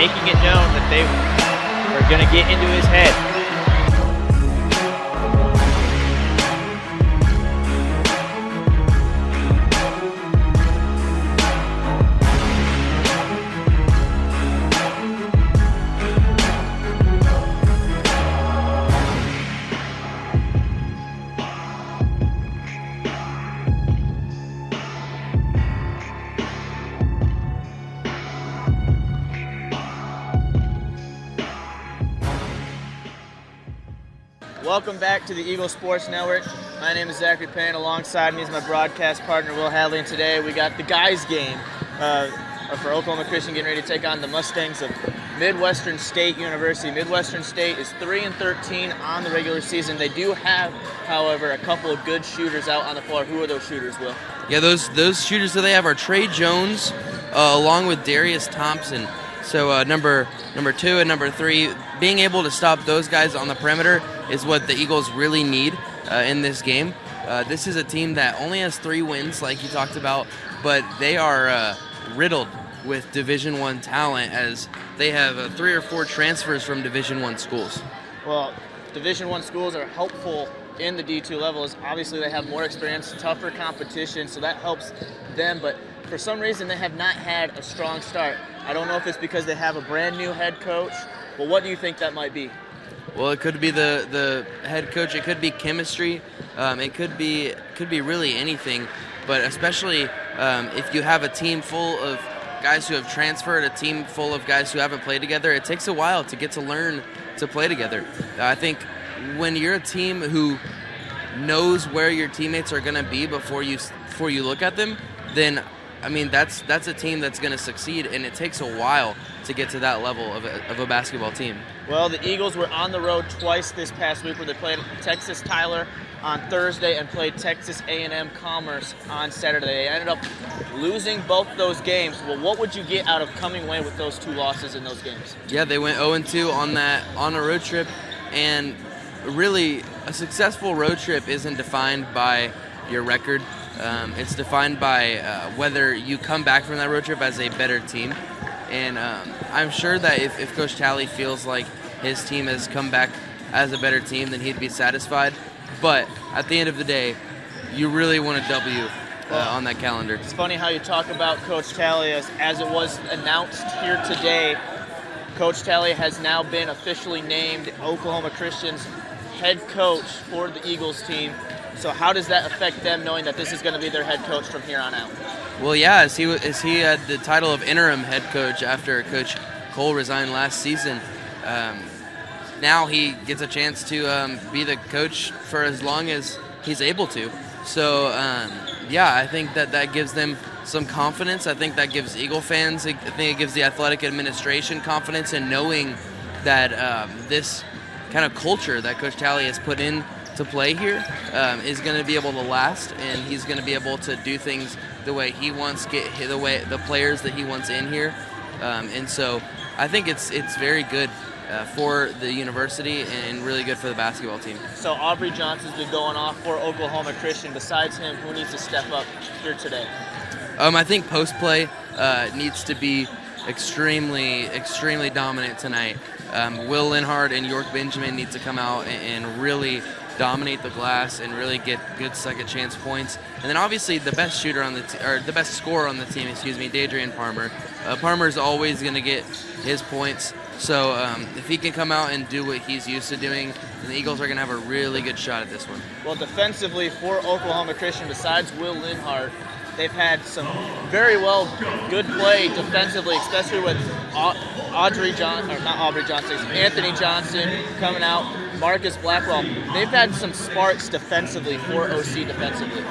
making it known that they are going to get into his head. Welcome back to the Eagle Sports Network. My name is Zachary Payne. Alongside me is my broadcast partner, Will Hadley. And today we got the guys' game for Oklahoma Christian getting ready to take on the Mustangs of Midwestern State University. Midwestern State is 3-13 on the regular season. They do have, however, a couple of good shooters out on the floor. Who are those shooters, Will? Yeah, those shooters that they have are Trey Jones along with Darius Thompson. So number 2 and number 3, being able to stop those guys on the perimeter is what the Eagles really need in this game. This is a team that only has 3 wins, like you talked about, but they are riddled with Division I talent, as they have 3 or 4 transfers from Division I schools. Well, Division I schools are helpful in the D2 levels. Obviously, they have more experience, tougher competition, so that helps them, but for some reason, they have not had a strong start. I don't know if it's because they have a brand new head coach, but what do you think that might be? Well, it could be the head coach. It could be chemistry. It could be really anything. But especially if you have a team full of guys who have transferred, a team full of guys who haven't played together, it takes a while to get to learn to play together. I think when you're a team who knows where your teammates are going to be before you look at them, then I mean, that's a team that's going to succeed, and it takes a while to get to that level of a basketball team. Well, the Eagles were on the road twice this past week, where they played Texas Tyler on Thursday and played Texas A&M Commerce on Saturday. They ended up losing both those games. Well, what would you get out of coming away with those 2 losses in those games? Yeah, they went 0-2 on a road trip, and really a successful road trip isn't defined by your record. It's defined by whether you come back from that road trip as a better team. And I'm sure that if Coach Talley feels like his team has come back as a better team, then he'd be satisfied. But at the end of the day, you really want a W on that calendar. It's funny how you talk about Coach Talley. As it was announced here today, Coach Talley has now been officially named Oklahoma Christian's head coach for the Eagles team. So how does that affect them, knowing that this is going to be their head coach from here on out? Well, yeah, as he had the title of interim head coach after Coach Cole resigned last season, now he gets a chance to be the coach for as long as he's able to. So, yeah, I think that gives them some confidence. I think that gives Eagle fans, I think it gives the athletic administration confidence in knowing that this kind of culture that Coach Talley has put in to play here is going to be able to last, and he's going to be able to do things the way he wants, the players that he wants in here, and so I think it's very good for the university and really good for the basketball team. So Aubrey Johnson's been going off for Oklahoma Christian. Besides him, who needs to step up here today? I think post play needs to be extremely dominant tonight. Will Linhart and York Benjamin need to come out and really dominate the glass and really get good second chance points. And then obviously the best shooter on the best scorer on the team, Dadrian Parmer. Parmer's always going to get his points. So if he can come out and do what he's used to doing, then the Eagles are going to have a really good shot at this one. Well, defensively for Oklahoma Christian, besides Will Linhart, they've had some very good play defensively, especially with Anthony Johnson coming out, Marcus Blackwell. They've had some sparks defensively for OC defensively.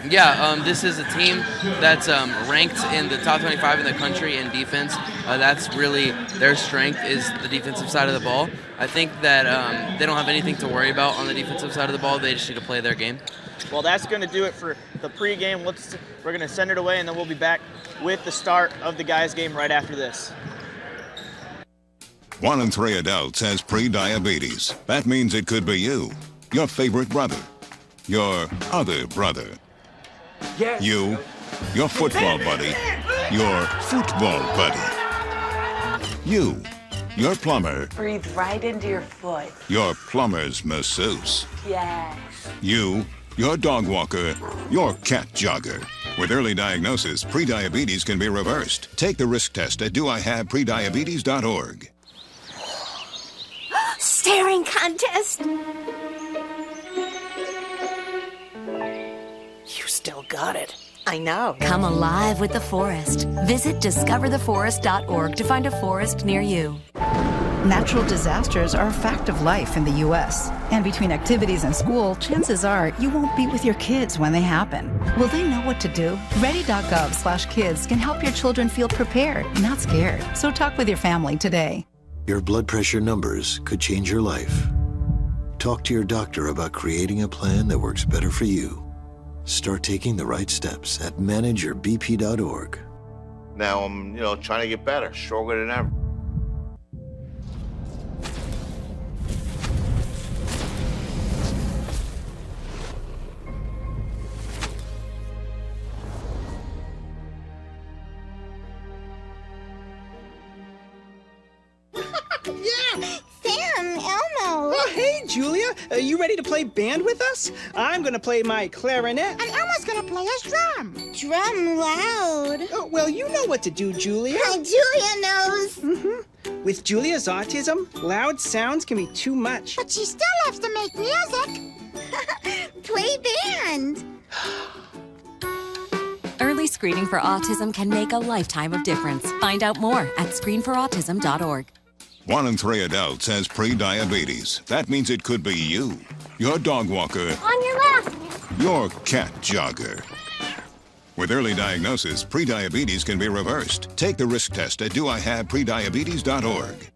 Yeah, this is a team that's ranked in the top 25 in the country in defense. That's really their strength, is the defensive side of the ball. I think that they don't have anything to worry about on the defensive side of the ball. They just need to play their game. Well, that's going to do it for the pregame. We're going to send it away, and then we'll be back with the start of the guys' game right after this. 1 in 3 adults has pre-diabetes. That means it could be you, your favorite brother, your other brother, you, your football buddy, your football buddy. You, your plumber, Breathe right into your foot. your plumber's masseuse. Yes. You, your dog walker, your cat jogger. With early diagnosis, prediabetes can be reversed. Take the risk test at doihaveprediabetes.org. Staring contest. You still got it. I know. Come alive with the forest. Visit discovertheforest.org to find a forest near you. Natural disasters are a fact of life in the U.S. And between activities and school, chances are you won't be with your kids when they happen. Will they know what to do? Ready.gov/kids can help your children feel prepared, not scared. So talk with your family today. Your blood pressure numbers could change your life. Talk to your doctor about creating a plan that works better for you. Start taking the right steps at manageyourbp.org. Now I'm, trying to get better, stronger than ever. Oh, hey, Julia. Are you ready to play band with us? I'm going to play my clarinet. And Elmo's going to play his drum. Drum loud. Oh, well, you know what to do, Julia. Julia knows. Mm-hmm. With Julia's autism, loud sounds can be too much. But she still loves to make music. Play band. Early screening for autism can make a lifetime of difference. Find out more at screenforautism.org. 1 in 3 adults has prediabetes. That means it could be you, your dog walker, On your left. your cat jogger. With early diagnosis, prediabetes can be reversed. Take the risk test at doihaveprediabetes.org.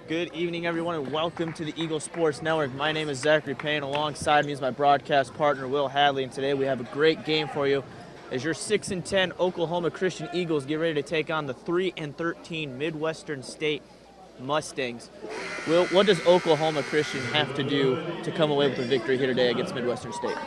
Good evening, everyone, and welcome to the Eagle Sports Network. My name is Zachary Payne. Alongside me is my broadcast partner, Will Hadley, and today we have a great game for you as your 6-10 Oklahoma Christian Eagles get ready to take on the 3-13 Midwestern State Mustangs. Will, what does Oklahoma Christian have to do to come away with a victory here today against Midwestern State?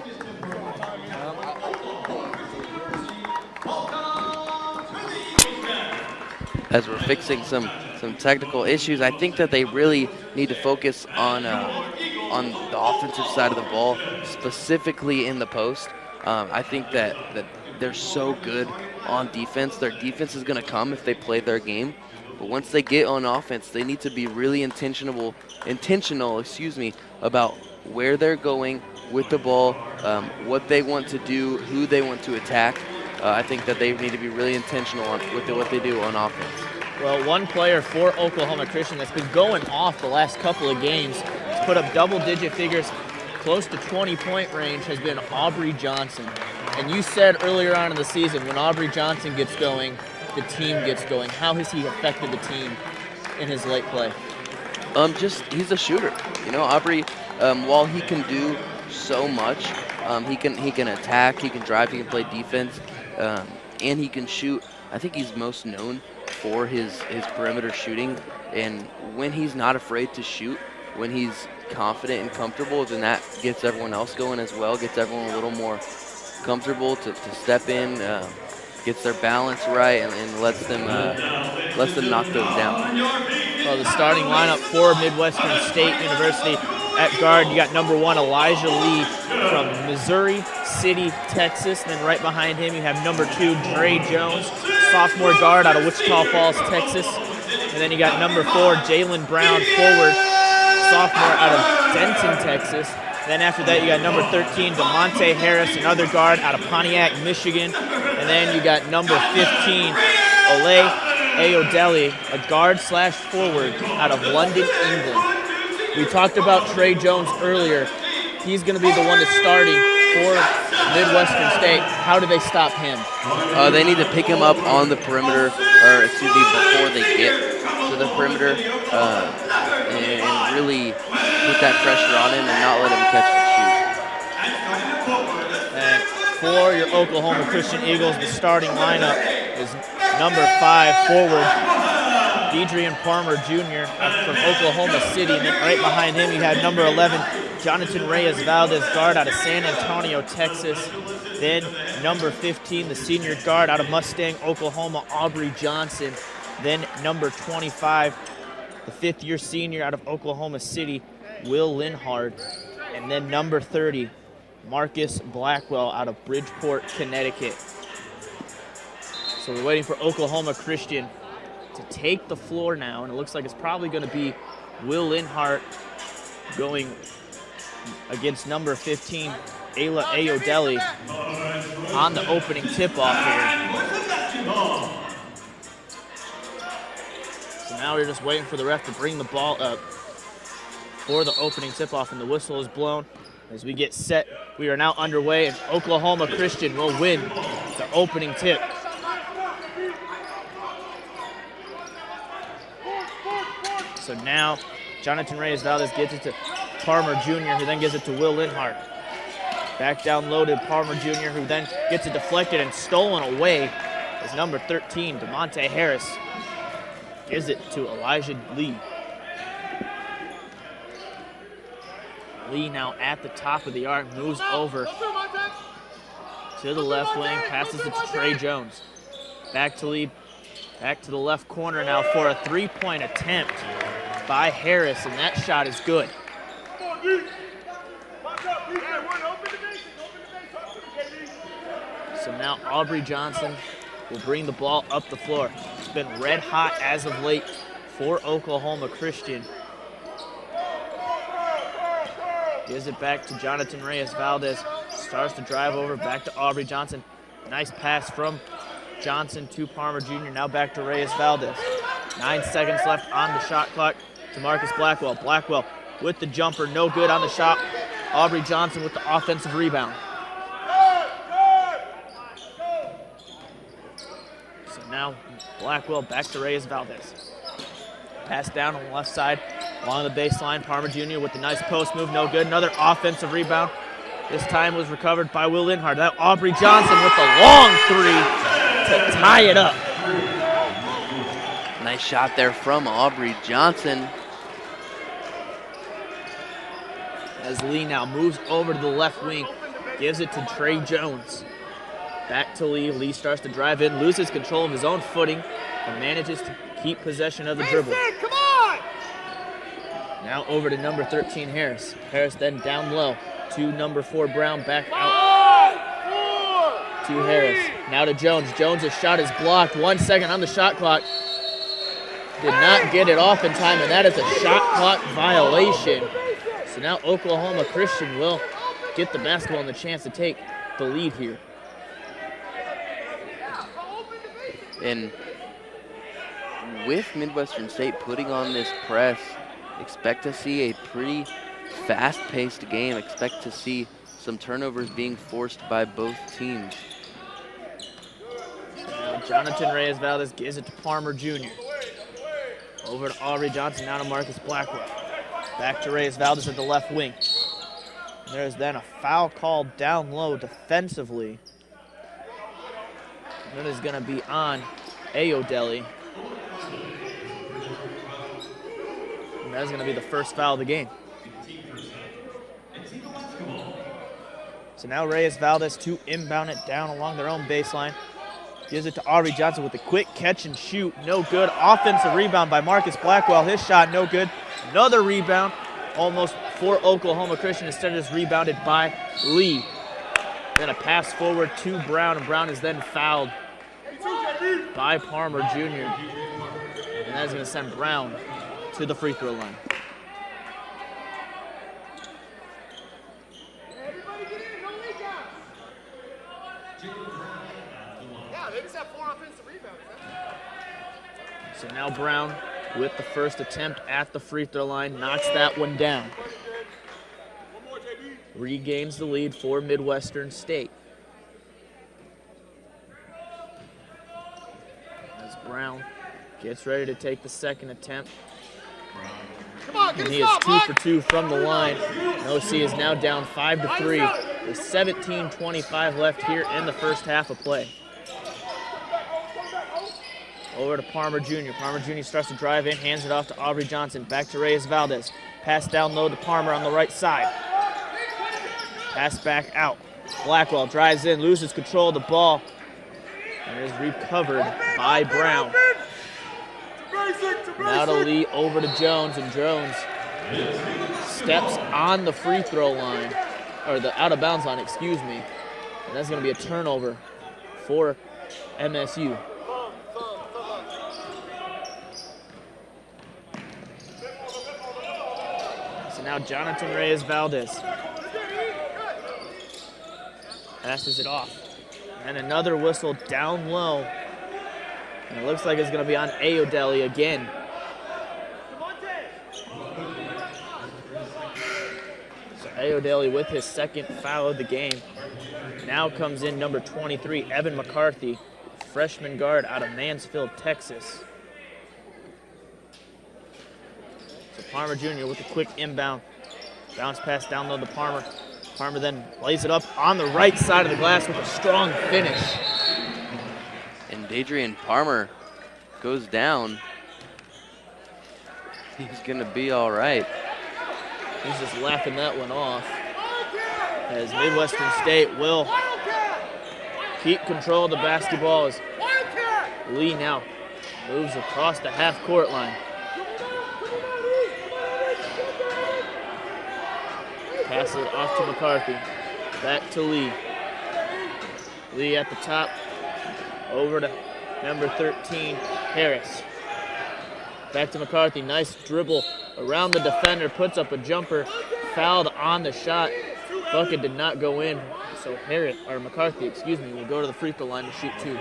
As we're fixing some technical issues, I think that they really need to focus on the offensive side of the ball, specifically in the post. I think that they're so good on defense. Their defense is going to come if they play their game. But once they get on offense, they need to be really intentional, about where they're going with the ball, what they want to do, who they want to attack. I think that they need to be really intentional with what they do on offense. Well, one player for Oklahoma Christian that's been going off the last couple of games, has put up double-digit figures, close to 20-point range, has been Aubrey Johnson. And you said earlier on in the season, when Aubrey Johnson gets going, the team gets going. How has he affected the team in his late play? He's a shooter. Aubrey, while he can do so much, he can attack, he can drive, he can play defense, and he can shoot. I think he's most known for his perimeter shooting, and when he's not afraid to shoot, when he's confident and comfortable, then that gets everyone else going as well, gets everyone a little more comfortable to step in, gets their balance right, and lets them knock those down. Well, the starting lineup for Midwestern State University at guard, you got number 1 Elijah Lee from Missouri City, Texas. And then right behind him you have number 2 Dre Jones, sophomore guard out of Wichita Falls, Texas. And then you got number 4 Jalen Brown, forward, sophomore out of Denton, Texas. Then after that you got number 13 DeMonte Harris, another guard out of Pontiac, Michigan. And then you got number 15 Ole Ayodele, a guard/forward out of London, England. We talked about Trey Jones earlier. He's going to be the one that's starting for Midwestern State. How do they stop him? They need to pick him up on the perimeter, or excuse me, before they get to the perimeter, and really put that pressure on him and not let him catch and shoot. And for your Oklahoma Christian Eagles, the starting lineup is number 5 forward, Deidrean Palmer Jr. from Oklahoma City. And then right behind him, you had number 11, Jonathan Reyes-Valdez, guard out of San Antonio, Texas. Then number 15, the senior guard out of Mustang, Oklahoma, Aubrey Johnson. Then number 25, the 5th-year senior out of Oklahoma City, Will Linhard. And then number 30, Marcus Blackwell out of Bridgeport, Connecticut. So we're waiting for Oklahoma Christian to take the floor now, and it looks like it's probably going to be Will Linhart going against number 15, Ayla Ayodele, on the opening tip-off here. So now we're just waiting for the ref to bring the ball up for the opening tip-off, and the whistle is blown. As we get set, we are now underway, and Oklahoma Christian will win the opening tip. So now, Jonathan Reyes-Valdez gets it to Palmer Jr., who then gives it to Will Linhart. Back down loaded, Palmer Jr., who then gets it deflected and stolen away as number 13, DeMonte Harris, gives it to Elijah Lee. Lee now at the top of the arc, moves over to the left wing, passes it to Trey Jones. Back to Lee, back to the left corner now for a three-point attempt by Harris, and that shot is good. So now Aubrey Johnson will bring the ball up the floor. It's been red hot as of late for Oklahoma Christian. Gives it back to Jonathan Reyes-Valdez. Starts to drive over, back to Aubrey Johnson. Nice pass from Johnson to Palmer Jr. Now back to Reyes-Valdez. 9 seconds left on the shot clock to Marcus Blackwell. Blackwell with the jumper, no good on the shot. Aubrey Johnson with the offensive rebound. So now Blackwell back to Reyes-Valdez. Pass down on the left side along the baseline. Palmer Jr. with the nice post move, no good. Another offensive rebound. This time was recovered by Will Linhart. That Aubrey Johnson with the long three to tie it up. Nice shot there from Aubrey Johnson. As Lee now moves over to the left wing, gives it to Trey Jones. Back to Lee. Lee starts to drive in, loses control of his own footing, and manages to keep possession of the dribble. Come on! Now over to number 13, Harris. Harris then down low to number 4, Brown, back out to Harris. Now to Jones. Jones' shot is blocked. 1 second on the shot clock. Did not get it off in time, and that is a shot clock violation. So now Oklahoma Christian will get the basketball and the chance to take the lead here. And with Midwestern State putting on this press, expect to see a pretty fast-paced game. Expect to see some turnovers being forced by both teams. So now Jonathan Reyes-Valdez gives it to Palmer Jr. Over to Aubrey Johnson, now to Marcus Blackwell. Back to Reyes-Valdez at the left wing. There's then a foul called down low defensively. That is going to be on Ayodele. And that's going to be the first foul of the game. So now Reyes-Valdez to inbound it down along their own baseline. Gives it to Aubrey Johnson with a quick catch and shoot. No good. Offensive rebound by Marcus Blackwell. His shot no good. Another rebound almost for Oklahoma Christian. Instead of just rebounded by Lee. Then a pass forward to Brown, and Brown is then fouled by Palmer Jr. And that is going to send Brown to the free throw line. So now Brown with the first attempt at the free throw line, knocks that one down. regains the lead for Midwestern State. As Brown gets ready to take the second attempt. And he is 2 for 2 from the line. And OC is now down 5-3 with 17:25 left here in the first half of play. Over to Palmer Jr. Palmer Jr. starts to drive in, hands it off to Aubrey Johnson. Back to Reyes Valdez. Pass down low to Palmer on the right side. Pass back out. Blackwell drives in, loses control of the ball, and is recovered by Brown. Now to Lee, over to Jones, and Jones steps on the free throw line, or the out of bounds line, excuse me. And that's going to be a turnover for MSU. So now Jonathan Reyes Valdez passes it off. And another whistle down low. And it looks like it's going to be on Ayodele again. So Ayodele with his second foul of the game. Now comes in number 23, Evan McCarthy, freshman guard out of Mansfield, Texas. So Palmer Jr. with a quick inbound. Bounce pass down low to Palmer. Palmer then lays it up on the right side of the glass with a strong finish. And Dadrian Palmer goes down. He's gonna be all right. He's just laughing that one off. As Midwestern State will keep control of the basketball as Lee now moves across the half-court line. Passes it off to McCarthy. Back to Lee. Lee at the top. Over to number 13, Harris. Back to McCarthy. Nice dribble around the defender. Puts up a jumper. Fouled on the shot. Bucket did not go in. So McCarthy, will go to the free throw line to shoot 2.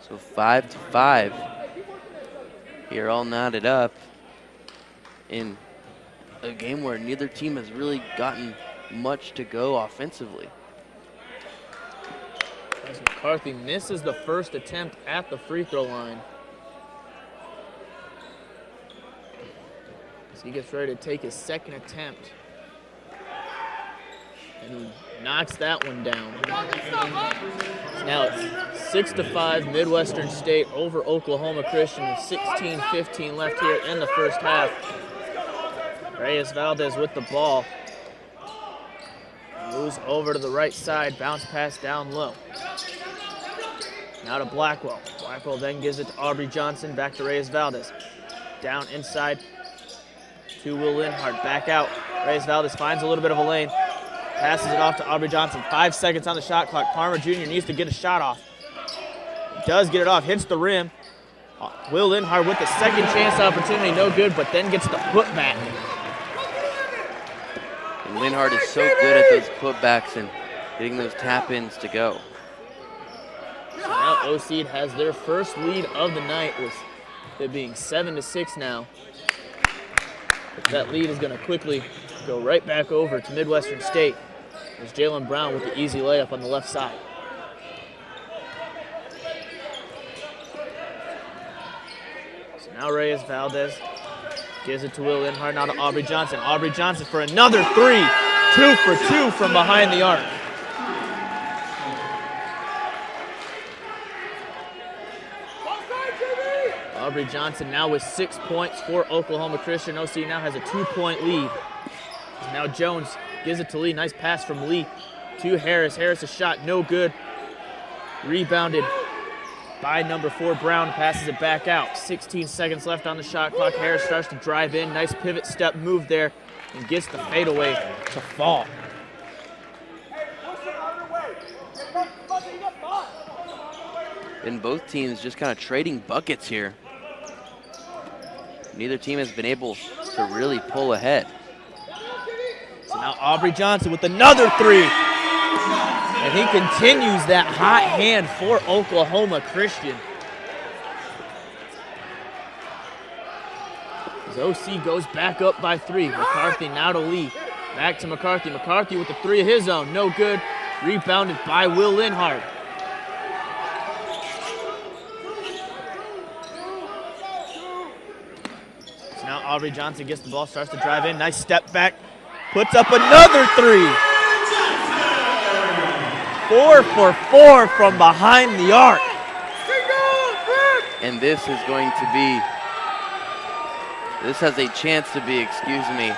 So 5-5. Here all knotted up in a game where neither team has really gotten much to go offensively. As McCarthy misses the first attempt at the free throw line. So he gets ready to take his second attempt. And he knocks that one down. So now it's 6-5 Midwestern State over Oklahoma Christian with 16:15 left here in the first half. Reyes Valdez with the ball. Moves over to the right side, bounce pass down low. Now to Blackwell. Blackwell then gives it to Aubrey Johnson, back to Reyes Valdez. Down inside to Will Linhart, back out. Reyes Valdez finds a little bit of a lane. Passes it off to Aubrey Johnson. 5 seconds on the shot clock. Palmer Jr. needs to get a shot off. Does get it off, hits the rim. Will Linhart with the second chance opportunity, no good, but then gets the putback. And Linhart is so good at those putbacks and getting those tap-ins to go. So now OC has their first lead of the night, with it being 7-6 now. But that lead is going to quickly go right back over to Midwestern State. There's Jalen Brown with the easy layup on the left side. So now Reyes Valdez gives it to Will Linhart, now to Aubrey Johnson. Aubrey Johnson for another 3. 2 for 2 from behind the arc. Aubrey Johnson now with 6 points for Oklahoma Christian. OC now has a 2-point lead. Now Jones gives it to Lee. Nice pass from Lee to Harris. Harris' shot no good. Rebounded by number 4, Brown. Passes it back out. 16 seconds left on the shot clock. Harris starts to drive in. Nice pivot step move there and gets the fadeaway to fall. And both teams just kind of trading buckets here. Neither team has been able to really pull ahead. So now Aubrey Johnson with another 3. And he continues that hot hand for Oklahoma Christian. OC goes back up by 3. McCarthy now to Lee. Back to McCarthy. McCarthy with the 3 of his own. No good. Rebounded by Will Linhart. So now Aubrey Johnson gets the ball, starts to drive in. Nice step back. Puts up another 3. 4 for 4 from behind the arc. And this is going to be, this has a chance to be, excuse me,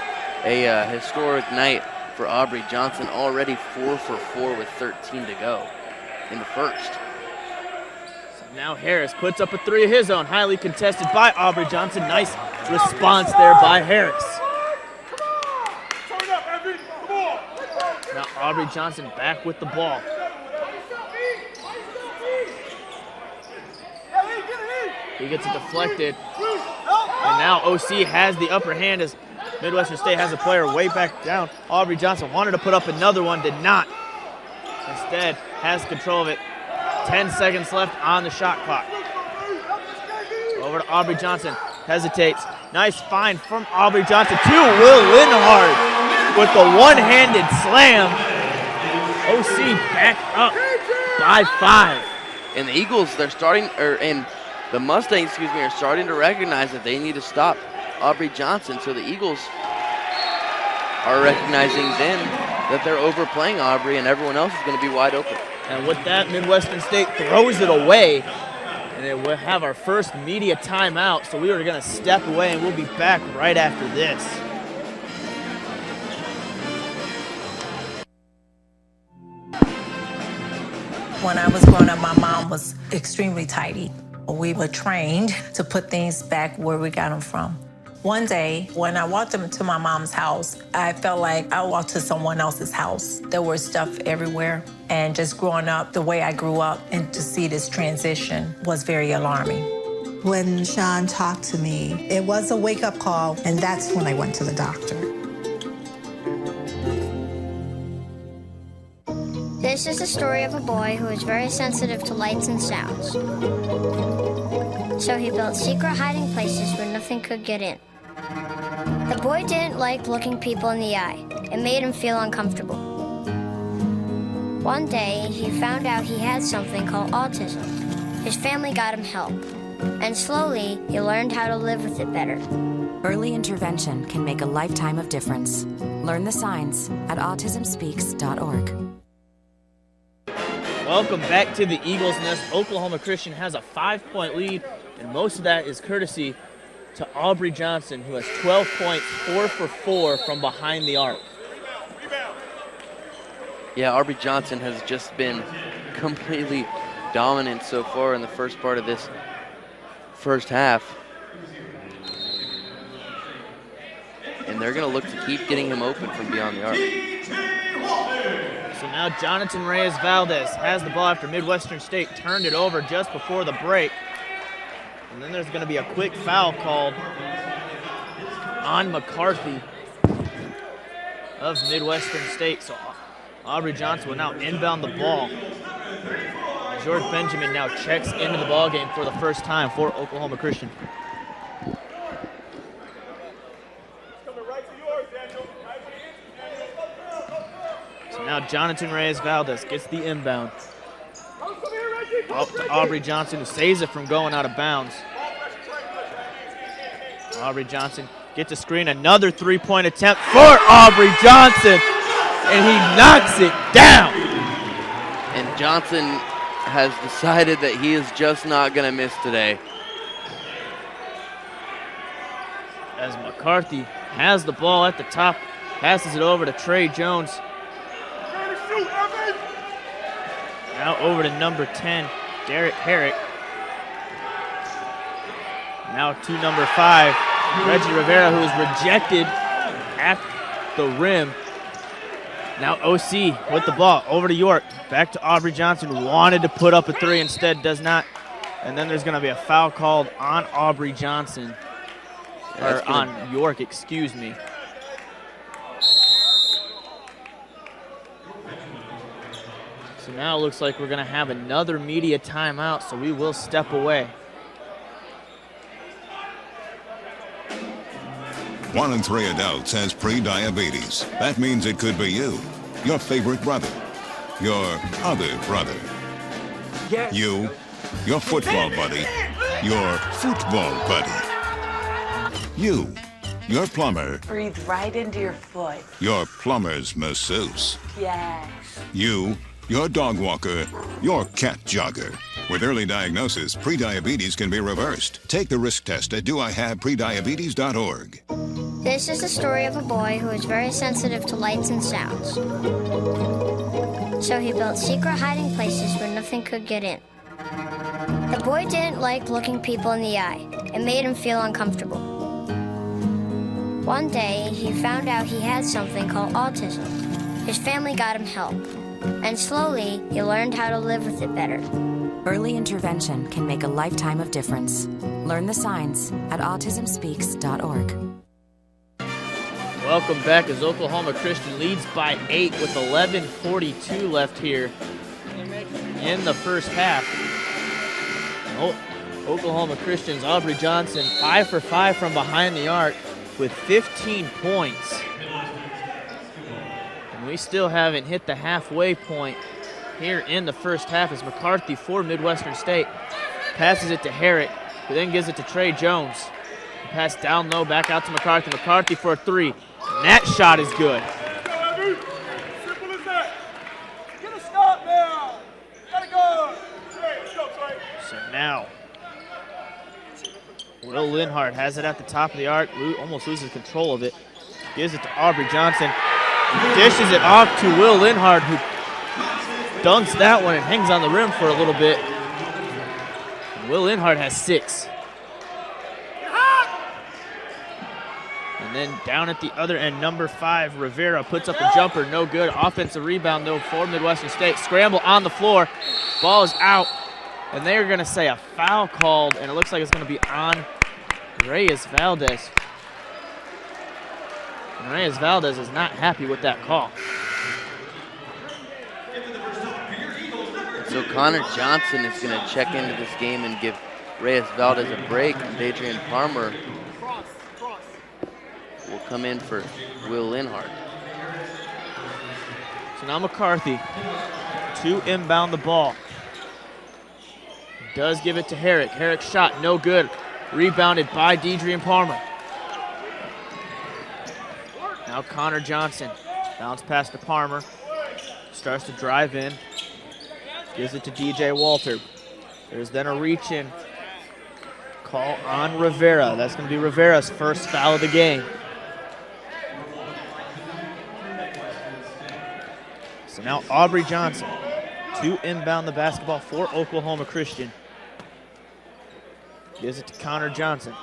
a historic night for Aubrey Johnson. Already 4 for 4 with 13 to go in the first. So now Harris puts up a 3 of his own, highly contested by Aubrey Johnson. Nice response there by Harris. Now Aubrey Johnson back with the ball. He gets it deflected. And now OC has the upper hand as Midwestern State has a player way back down. Aubrey Johnson wanted to put up another one, did not. Instead, has control of it. 10 seconds left on the shot clock. Over to Aubrey Johnson, hesitates. Nice find from Aubrey Johnson to Will Linhart with the one-handed slam. OC back up by 5. And the Eagles, they're starting, and the Mustangs, excuse me, are starting to recognize that they need to stop Aubrey Johnson. So the Eagles are recognizing then that they're overplaying Aubrey and everyone else is going to be wide open. And with that, Midwestern State throws it away. And then we'll have our first media timeout. So we are going to step away and we'll be back right after this. When I was growing up, my mom was extremely tidy. We were trained to put things back where we got them from. One day, when I walked into my mom's house, I felt like I walked to someone else's house. There was stuff everywhere. And just growing up the way I grew up and to see this transition was very alarming. When Sean talked to me, it was a wake-up call, and that's when I went to the doctor. This is the story of a boy who is very sensitive to lights and sounds. So he built secret hiding places where nothing could get in. The boy didn't like looking people in the eye. It made him feel uncomfortable. One day, he found out he had something called autism. His family got him help. And slowly, he learned how to live with it better. Early intervention can make a lifetime of difference. Learn the signs at autismspeaks.org. Welcome back to the Eagles Nest. Oklahoma Christian has a 5-point lead, and most of that is courtesy to Aubrey Johnson, who has 12 points, 4 for 4 from behind the arc. Yeah, Aubrey Johnson has just been completely dominant so far in the first part of this first half. And they're going to look to keep getting him open from beyond the arc. So now Jonathan Reyes-Valdez has the ball after Midwestern State turned it over just before the break. And then there's going to be a quick foul called on McCarthy of Midwestern State. So Aubrey Johnson will now inbound the ball. George Benjamin now checks into the ball game for the first time for Oklahoma Christian. So now Jonathan Reyes-Valdez gets the inbound. Up to Aubrey Johnson, who saves it from going out of bounds. Aubrey Johnson gets a screen, another three-point attempt for Aubrey Johnson, and he knocks it down. And Johnson has decided that he is just not going to miss today. As McCarthy has the ball at the top, passes it over to Trey Jones. Now over to number 10, Derek Herrick. Now to number 5, Reggie Rivera, who is rejected at the rim. Now OC with the ball over to York. Back to Aubrey Johnson, wanted to put up a 3, instead does not. And then there's going to be a foul called on Aubrey Johnson. Or on York, excuse me. So now it looks like we're going to have another media timeout, so we will step away. 1 in 3 adults has pre-diabetes. That means it could be you, your favorite brother, your other brother, you, your football buddy, your football buddy, you, your plumber, Breathe right into your foot. your plumber's masseuse, Yes. you, your dog walker, your cat jogger. With early diagnosis, prediabetes can be reversed. Take the risk test at doihaveprediabetes.org. This is the story of a boy who is very sensitive to lights and sounds. So he built secret hiding places where nothing could get in. The boy didn't like looking people in the eye. It made him feel uncomfortable. One day, he found out he had something called autism. His family got him help. And slowly, he learned how to live with it better. Early intervention can make a lifetime of difference. Learn the signs at autismspeaks.org. Welcome back as Oklahoma Christian leads by 8 with 11:42 left here in the first half. Oklahoma Christian's Aubrey Johnson 5 for 5 from behind the arc with 15 points. And we still haven't hit the halfway point here in the first half as McCarthy for Midwestern State passes it to Herrick, who then gives it to Trey Jones. Pass down low, back out to McCarthy. McCarthy for a 3. And that shot is good. Simple as that. Get a stop now. Gotta go. Let's go, Trey. So now, Will Linhart has it at the top of the arc. Almost loses control of it. Gives it to Aubrey Johnson. Dishes it off to Will Linhart, who dunks that one and hangs on the rim for a little bit. And Will Linhart has 6. And then down at the other end, number 5, Rivera puts up a jumper, no good. Offensive rebound, though, for Midwestern State. Scramble on the floor. Ball is out. And they're going to say a foul called, and it looks like it's going to be on Reyes Valdez. And Reyes Valdez is not happy with that call. So Connor Johnson is going to check into this game and give Reyes Valdez a break, and Adrian Palmer will come in for Will Linhart. So now McCarthy to inbound the ball. Does give it to Herrick. Herrick's shot, no good. Rebounded by Deidrean Palmer. Now Connor Johnson. Bounce pass to Palmer. Starts to drive in. Gives it to DJ Walter. There's then a reach in. Call on Rivera. That's going to be Rivera's first foul of the game. So now Aubrey Johnson to inbound the basketball for Oklahoma Christian. Gives it to Connor Johnson.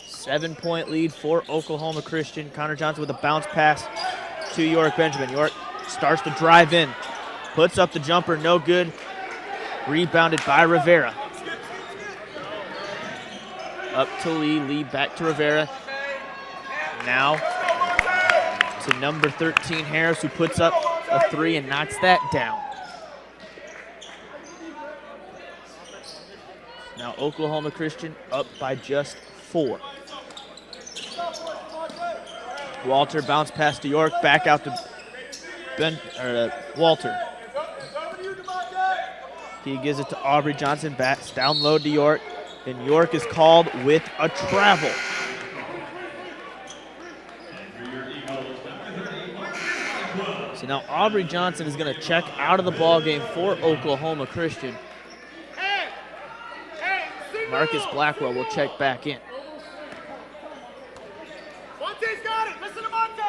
7-point lead for Oklahoma Christian. Connor Johnson with a bounce pass to York Benjamin. York starts to drive in. Puts up the jumper, no good. Rebounded by Rivera. Up to Lee, Lee back to Rivera. Now to number 13, Harris, who puts up a 3 and knocks that down. Now Oklahoma Christian up by just 4. Walter bounce pass to York, back out to Walter. He gives it to Aubrey Johnson, backs down low to York, and York is called with a travel. So now Aubrey Johnson is going to check out of the ball game for Oklahoma Christian. Marcus Blackwell will check back in. Monte's got it. Listen to Monte.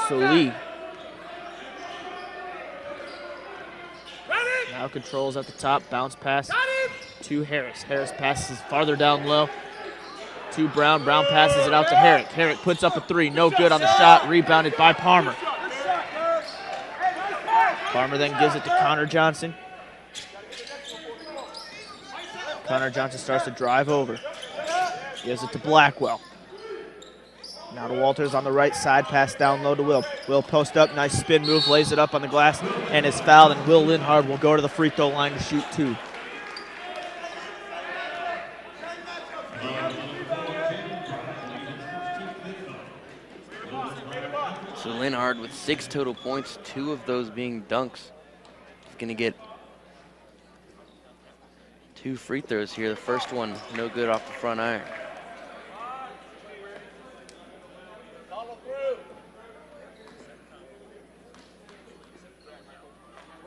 So Lee now controls at the top, bounce pass to Harris. Harris passes farther down low to Brown. Brown passes it out to Herrick. Herrick puts up a 3, no good on the shot, rebounded by Palmer. Palmer then gives it to Connor Johnson. Connor Johnson starts to drive over. Gives it to Blackwell. Now to Walters on the right side, pass down low to Will. Will post up, nice spin move, lays it up on the glass, and is fouled, and Will Linhart will go to the free throw line to shoot 2. So Linhard with 6 total points, 2 of those being dunks. He's going to get 2 free throws here. The first one, no good off the front iron.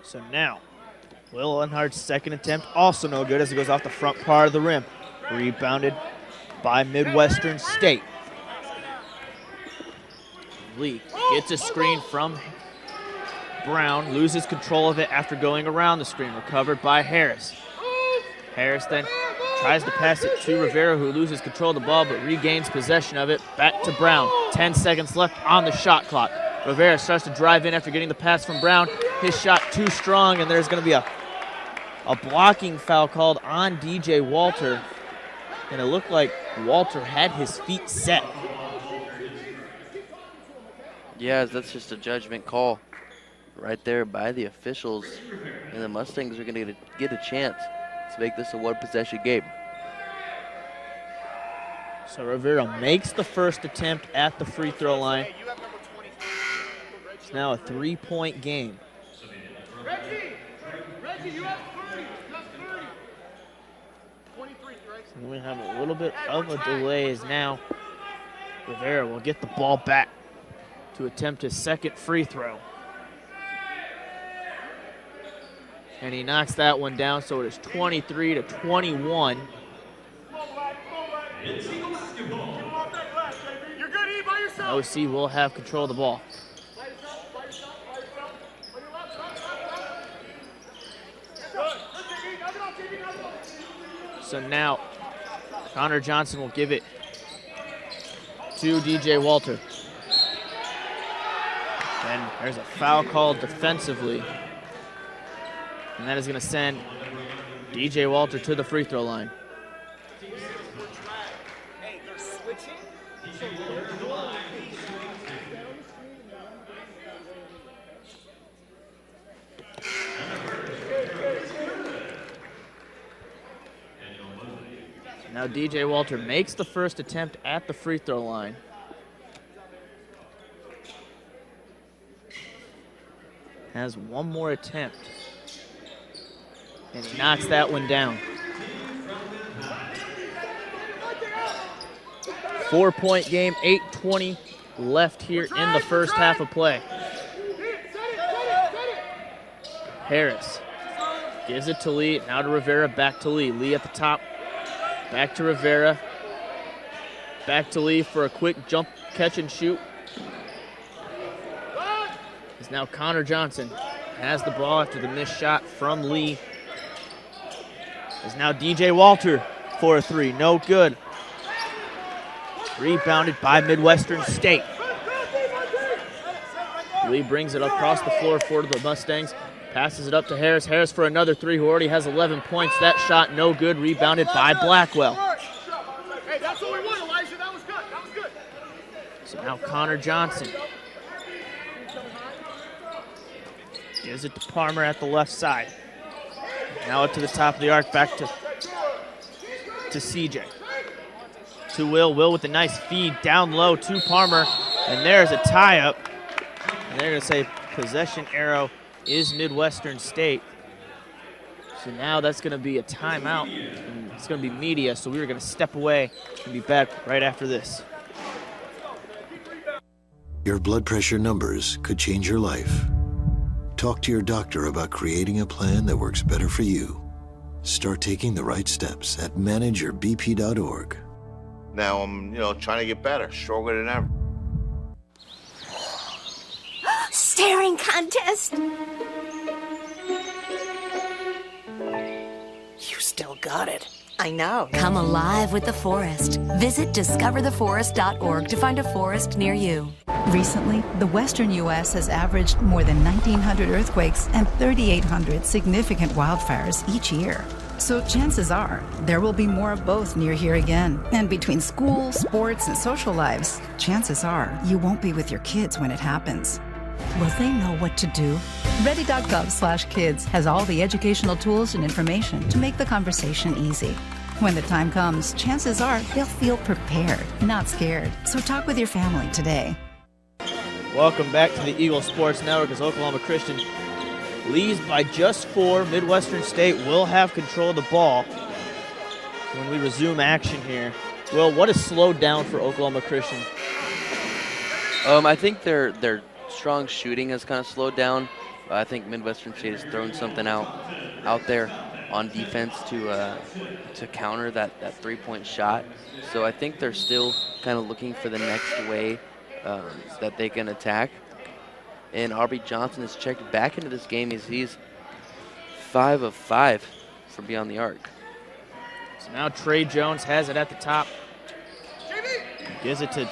So now, Will Linhard's second attempt, also no good as it goes off the front part of the rim. Rebounded by Midwestern State. Lee gets a screen from Brown, loses control of it after going around the screen, recovered by Harris. Harris then tries to pass it to Rivera, who loses control of the ball but regains possession of it. Back to Brown, 10 seconds left on the shot clock. Rivera starts to drive in after getting the pass from Brown. His shot too strong, and there's going to be a blocking foul called on DJ Walter. And it looked like Walter had his feet set. Yeah, that's just a judgment call right there by the officials. And the Mustangs are going to get a chance to make this a one-possession game. So Rivera makes the first attempt at the free throw line. It's now a 3-point game. Reggie, you have 30. You have 30. 23, right? And we have a little bit of a delay as now Rivera will get the ball back to attempt his second free throw. And he knocks that one down, so it is 23-21. OC will have control of the ball. So now Connor Johnson will give it to DJ Walter. And there's a foul called defensively. And that is going to send DJ Walter to the free throw line. Now DJ Walter makes the first attempt at the free throw line. Has one more attempt. And he knocks that one down. 4-point game, 8:20 left here in the first half of play. Harris gives it to Lee, now to Rivera, back to Lee. Lee at the top, back to Rivera. Back to Lee for a quick jump, catch and shoot. It's now Connor Johnson. Has the ball after the missed shot from Lee. It's now DJ Walter for a three, no good. Rebounded by Midwestern State. Lee brings it across the floor for the Mustangs. Passes it up to Harris. Harris for another three, who already has 11 points. That shot no good, rebounded by Blackwell. Hey, that's what we want, Elijah. That was good. That was good. So now Connor Johnson gives it to Palmer at the left side. Now up to the top of the arc, back to CJ. To Will. Will with a nice feed down low to Palmer. And there's a tie-up. And they're going to say possession arrow is Midwestern State. So now that's going to be a timeout. And it's going to be media, so we're going to step away and be back right after this. Your blood pressure numbers could change your life. Talk to your doctor about creating a plan that works better for you. Start taking the right steps at manageyourbp.org. Now I'm, trying to get better, stronger than ever. Staring contest. You still got it. I know. Come alive with the forest. Visit discovertheforest.org to find a forest near you. Recently, the western U.S. has averaged more than 1,900 earthquakes and 3,800 significant wildfires each year. So chances are there will be more of both near here again. And between school, sports, and social lives, chances are you won't be with your kids when it happens. Will they know what to do? Ready.gov/kids has all the educational tools and information to make the conversation easy. When the time comes, chances are they'll feel prepared, not scared. So talk with your family today. Welcome back to the Eagle Sports Network as Oklahoma Christian leads by just 4. Midwestern State will have control of the ball when we resume action here. Will, what has slowed down for Oklahoma Christian? I think their strong shooting has kind of slowed down. I think Midwestern State has thrown something out there on defense to counter that three-point shot. So I think they're still kind of looking for the next way that they can attack. And Aubrey Johnson has checked back into this game. He's 5 of 5 from beyond the arc. So now Trey Jones has it at the top. Gives it to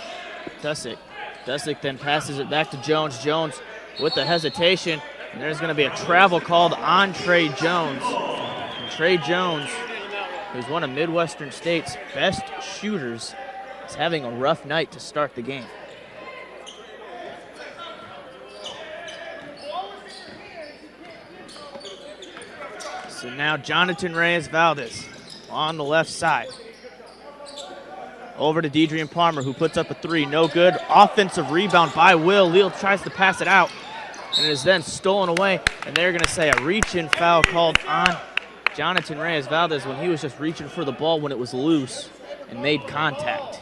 Dusick. Dusick then passes it back to Jones. Jones with the hesitation. And there's going to be a travel called on Trey Jones. And Trey Jones, who's one of Midwestern State's best shooters, is having a rough night to start the game. So now Jonathan Reyes-Valdez on the left side. Over to Deidrean Palmer, who puts up a 3. No good. Offensive rebound by Will. Leal tries to pass it out, and it is then stolen away. And they're going to say a reach-in foul called on Jonathan Reyes-Valdez when he was just reaching for the ball when it was loose and made contact.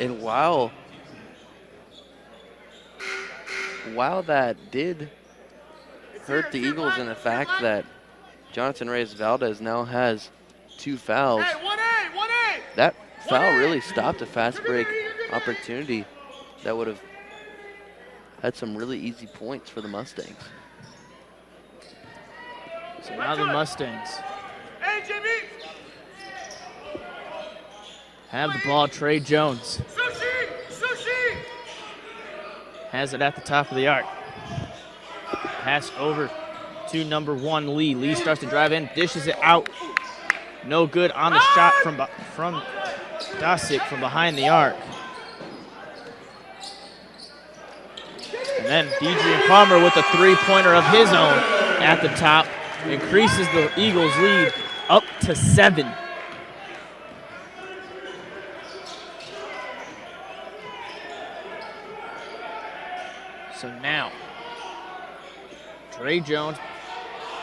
And while that did hurt the Eagles in the fact that Jonathan Reyes-Valdez now has 2 fouls, that foul really stopped a fast break opportunity that would have had some really easy points for the Mustangs. So now the Mustangs have the ball. Trey Jones has it at the top of the arc. Pass over to number 1, Lee. Lee starts to drive in, dishes it out. No good on the shot from Dusick from behind the arc. And then Deidrean Palmer with a 3-pointer of his own at the top increases the Eagles' lead up to 7. So now, Trey Jones,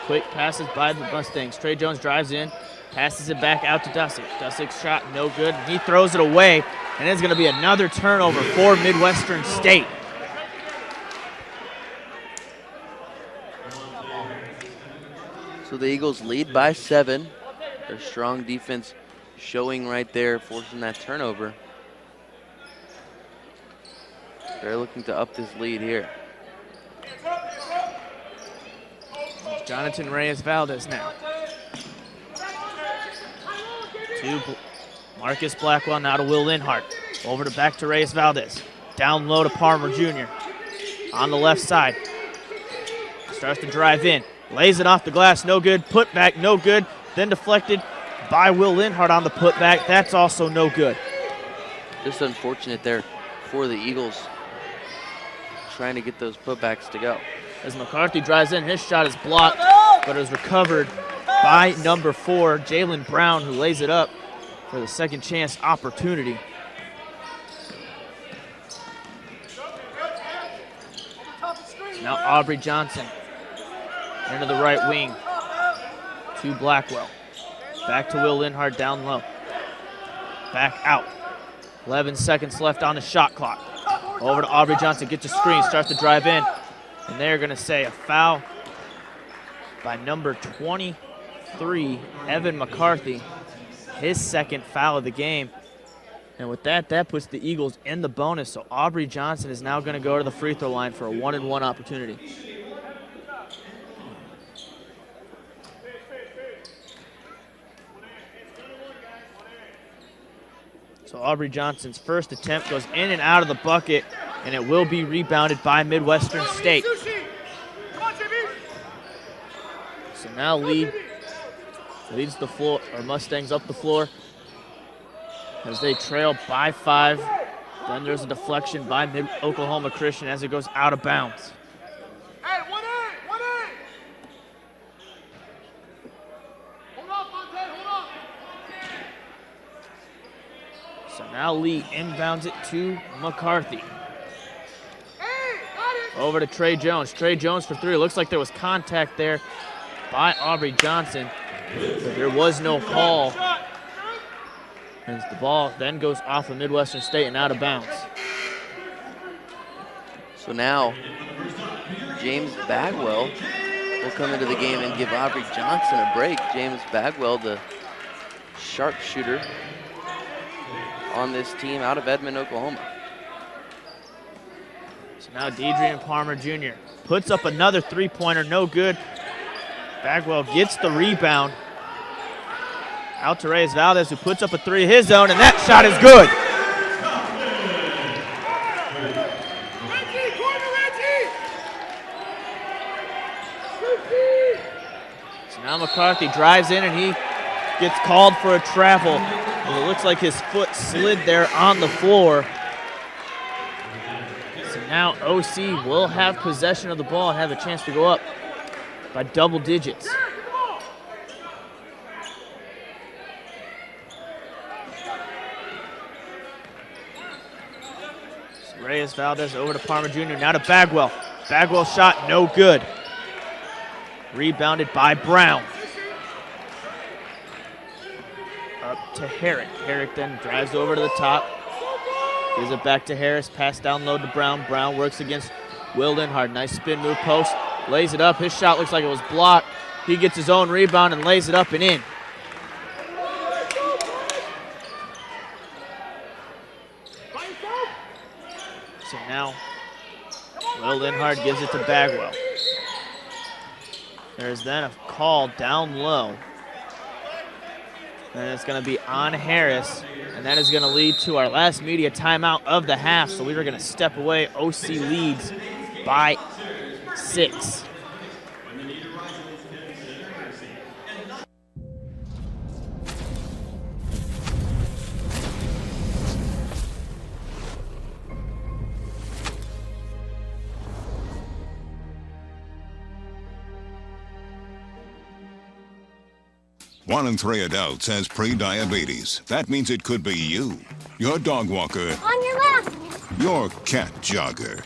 quick passes by the Mustangs. Trey Jones drives in, passes it back out to Dusick. Dusick's shot no good. He throws it away, and it's going to be another turnover for Midwestern State. So the Eagles lead by 7. Their strong defense showing right there, forcing that turnover. They're looking to up this lead here. Jonathan Reyes-Valdez now. To Marcus Blackwell, now to Will Linhart. Over to back to Reyes-Valdez. Down low to Palmer Jr. On the left side. Starts to drive in. Lays it off the glass, no good. Put back, no good. Then deflected by Will Linhart on the putback. That's also no good. Just unfortunate there for the Eagles, trying to get those putbacks to go. As McCarthy drives in, his shot is blocked, but it was recovered by number 4, Jalen Brown, who lays it up for the second chance opportunity. Now Aubrey Johnson into the right wing to Blackwell. Back to Will Linhart down low. Back out. 11 seconds left on the shot clock. Over to Aubrey Johnson, gets a screen, starts to drive in. And they're going to say a foul by number 23, Evan McCarthy. His second foul of the game. And with that, that puts the Eagles in the bonus. So Aubrey Johnson is now going to go to the free throw line for a 1-and-1 opportunity. So Aubrey Johnson's first attempt goes in and out of the bucket, and it will be rebounded by Midwestern State. So now leads the floor, or Mustangs up the floor as they trail by 5. Then there's a deflection by Oklahoma Christian as it goes out of bounds. So now Lee inbounds it to McCarthy. Over to Trey Jones. Trey Jones for three. Looks like there was contact there by Aubrey Johnson, but there was no call. As the ball then goes off of Midwestern State and out of bounds. So now James Bagwell will come into the game and give Aubrey Johnson a break. James Bagwell, the sharpshooter on this team out of Edmond, Oklahoma. So now Deidrean Palmer Jr. puts up another three-pointer, no good. Bagwell gets the rebound. Out to Reyes Valdez, who puts up a three of his own, and that shot is good. So now McCarthy drives in, and he gets called for a travel. And it looks like his foot slid there on the floor. So now OC will have possession of the ball and have a chance to go up by double digits. So Reyes Valdez over to Palmer Jr., now to Bagwell. Bagwell shot no good. Rebounded by Brown. Up to Herrick. Herrick then drives over to the top. Gives it back to Harris. Pass down low to Brown. Brown works against Will Linhart. Nice spin move post. Lays it up. His shot looks like it was blocked. He gets his own rebound and lays it up and in. So now Will Linhart gives it to Bagwell. There's then a call down low. And it's going to be on Harris. And that is going to lead to our last media timeout of the half. So we are going to step away. OC leads by 6. One in 3 adults has pre-diabetes. That means it could be you, your dog walker, On your left. your cat jogger.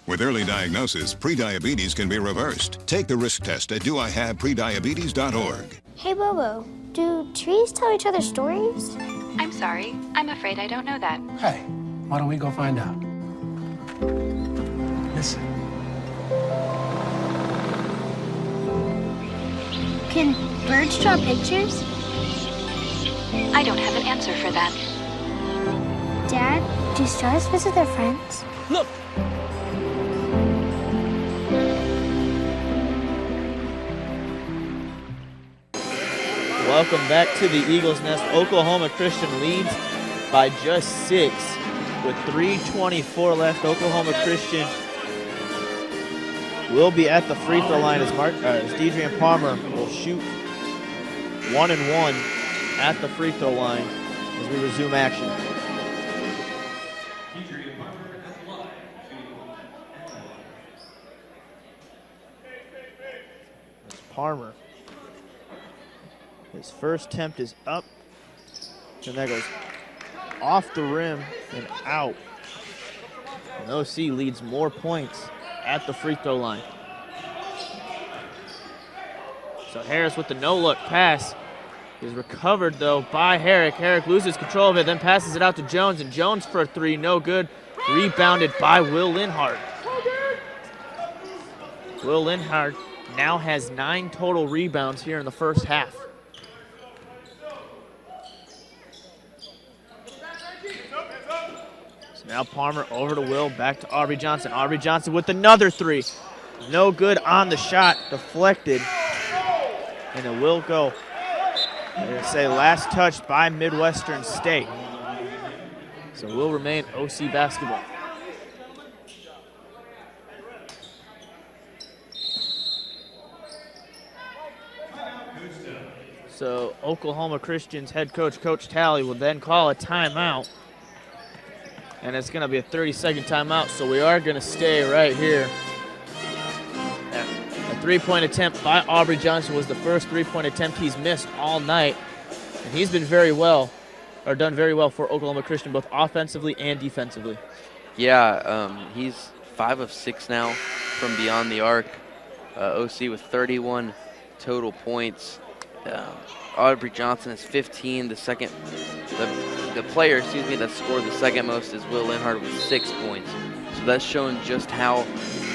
With early diagnosis, pre-diabetes can be reversed. Take the risk test at doihaveprediabetes.org. Hey, Bobo, do trees tell each other stories? I'm sorry. I'm afraid I don't know that. Hey, why don't we go find out? Listen. Can birds draw pictures? I don't have an answer for that. Dad, do stars visit their friends? Look! Welcome back to the Eagles Nest. Oklahoma Christian leads by just 6 with 3:24 left. Oklahoma Christian will be at the free throw line as Deidrean Palmer will shoot 1 and 1 at the free throw line as we resume action. That's Palmer. His first attempt is up, and that goes off the rim and out. And OC leads more points at the free throw line. So Harris with the no-look pass is recovered, though, by Herrick. Herrick loses control of it, then passes it out to Jones, and Jones for a three, no good. Rebounded by Will Linhart. Will Linhart now has 9 total rebounds here in the first half. Now Palmer over to Will, back to Aubrey Johnson. Aubrey Johnson with another three. No good on the shot, deflected. And it will go, I'm going to say, last touched by Midwestern State. So will remain OC basketball. So Oklahoma Christian's head coach, Coach Talley, will then call a timeout. And it's going to be a 30-second timeout, so we are going to stay right here. A three-point attempt by Aubrey Johnson was the first three-point attempt he's missed all night. And he's been done very well for Oklahoma Christian, both offensively and defensively. Yeah, he's 5 of 6 now from beyond the arc. OC with 31 total points. Aubrey Johnson has 15. The player, that scored the second most is Will Linhart with 6 points. So that's showing just how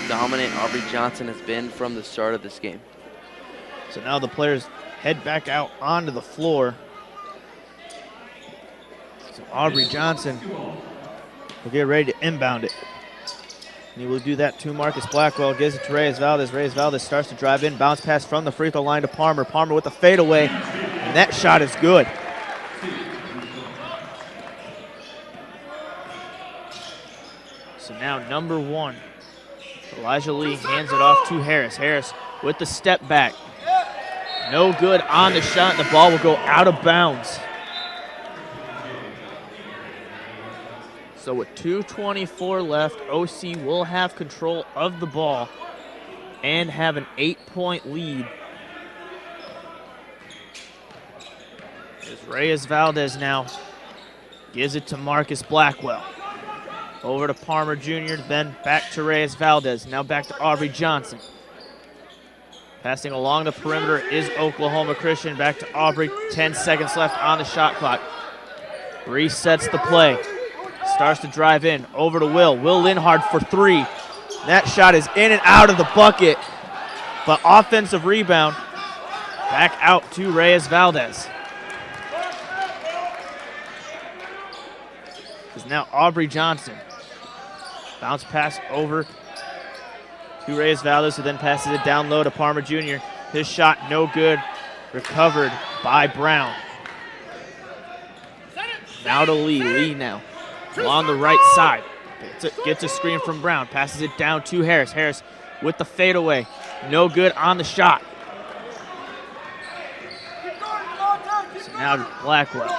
dominant Aubrey Johnson has been from the start of this game. So now the players head back out onto the floor. So Aubrey Johnson will get ready to inbound it. And he will do that to Marcus Blackwell. Gives it to Reyes Valdez. Reyes Valdez starts to drive in. Bounce pass from the free throw line to Palmer. Palmer with the fadeaway. And that shot is good. So now number 1. Elijah Lee hands it off to Harris. Harris with the step back. No good on the shot. The ball will go out of bounds. So with 2:24 left, OC will have control of the ball and have an 8-point lead. There's Reyes Valdez now. Gives it to Marcus Blackwell. Over to Palmer Jr., then back to Reyes Valdez. Now back to Aubrey Johnson. Passing along the perimeter is Oklahoma Christian. Back to Aubrey. 10 seconds left on the shot clock. Resets the play. Starts to drive in. Over to Will. Will Linhart for 3. That shot is in and out of the bucket. But offensive rebound. Back out to Reyes Valdez. Is now Aubrey Johnson. Bounce pass over to Reyes Valdez, who then passes it down low to Palmer Jr. His shot no good. Recovered by Brown. Now to Lee. Lee now along the right side. Gets a screen from Brown. Passes it down to Harris. Harris with the fadeaway. No good on the shot. So now to Blackwell.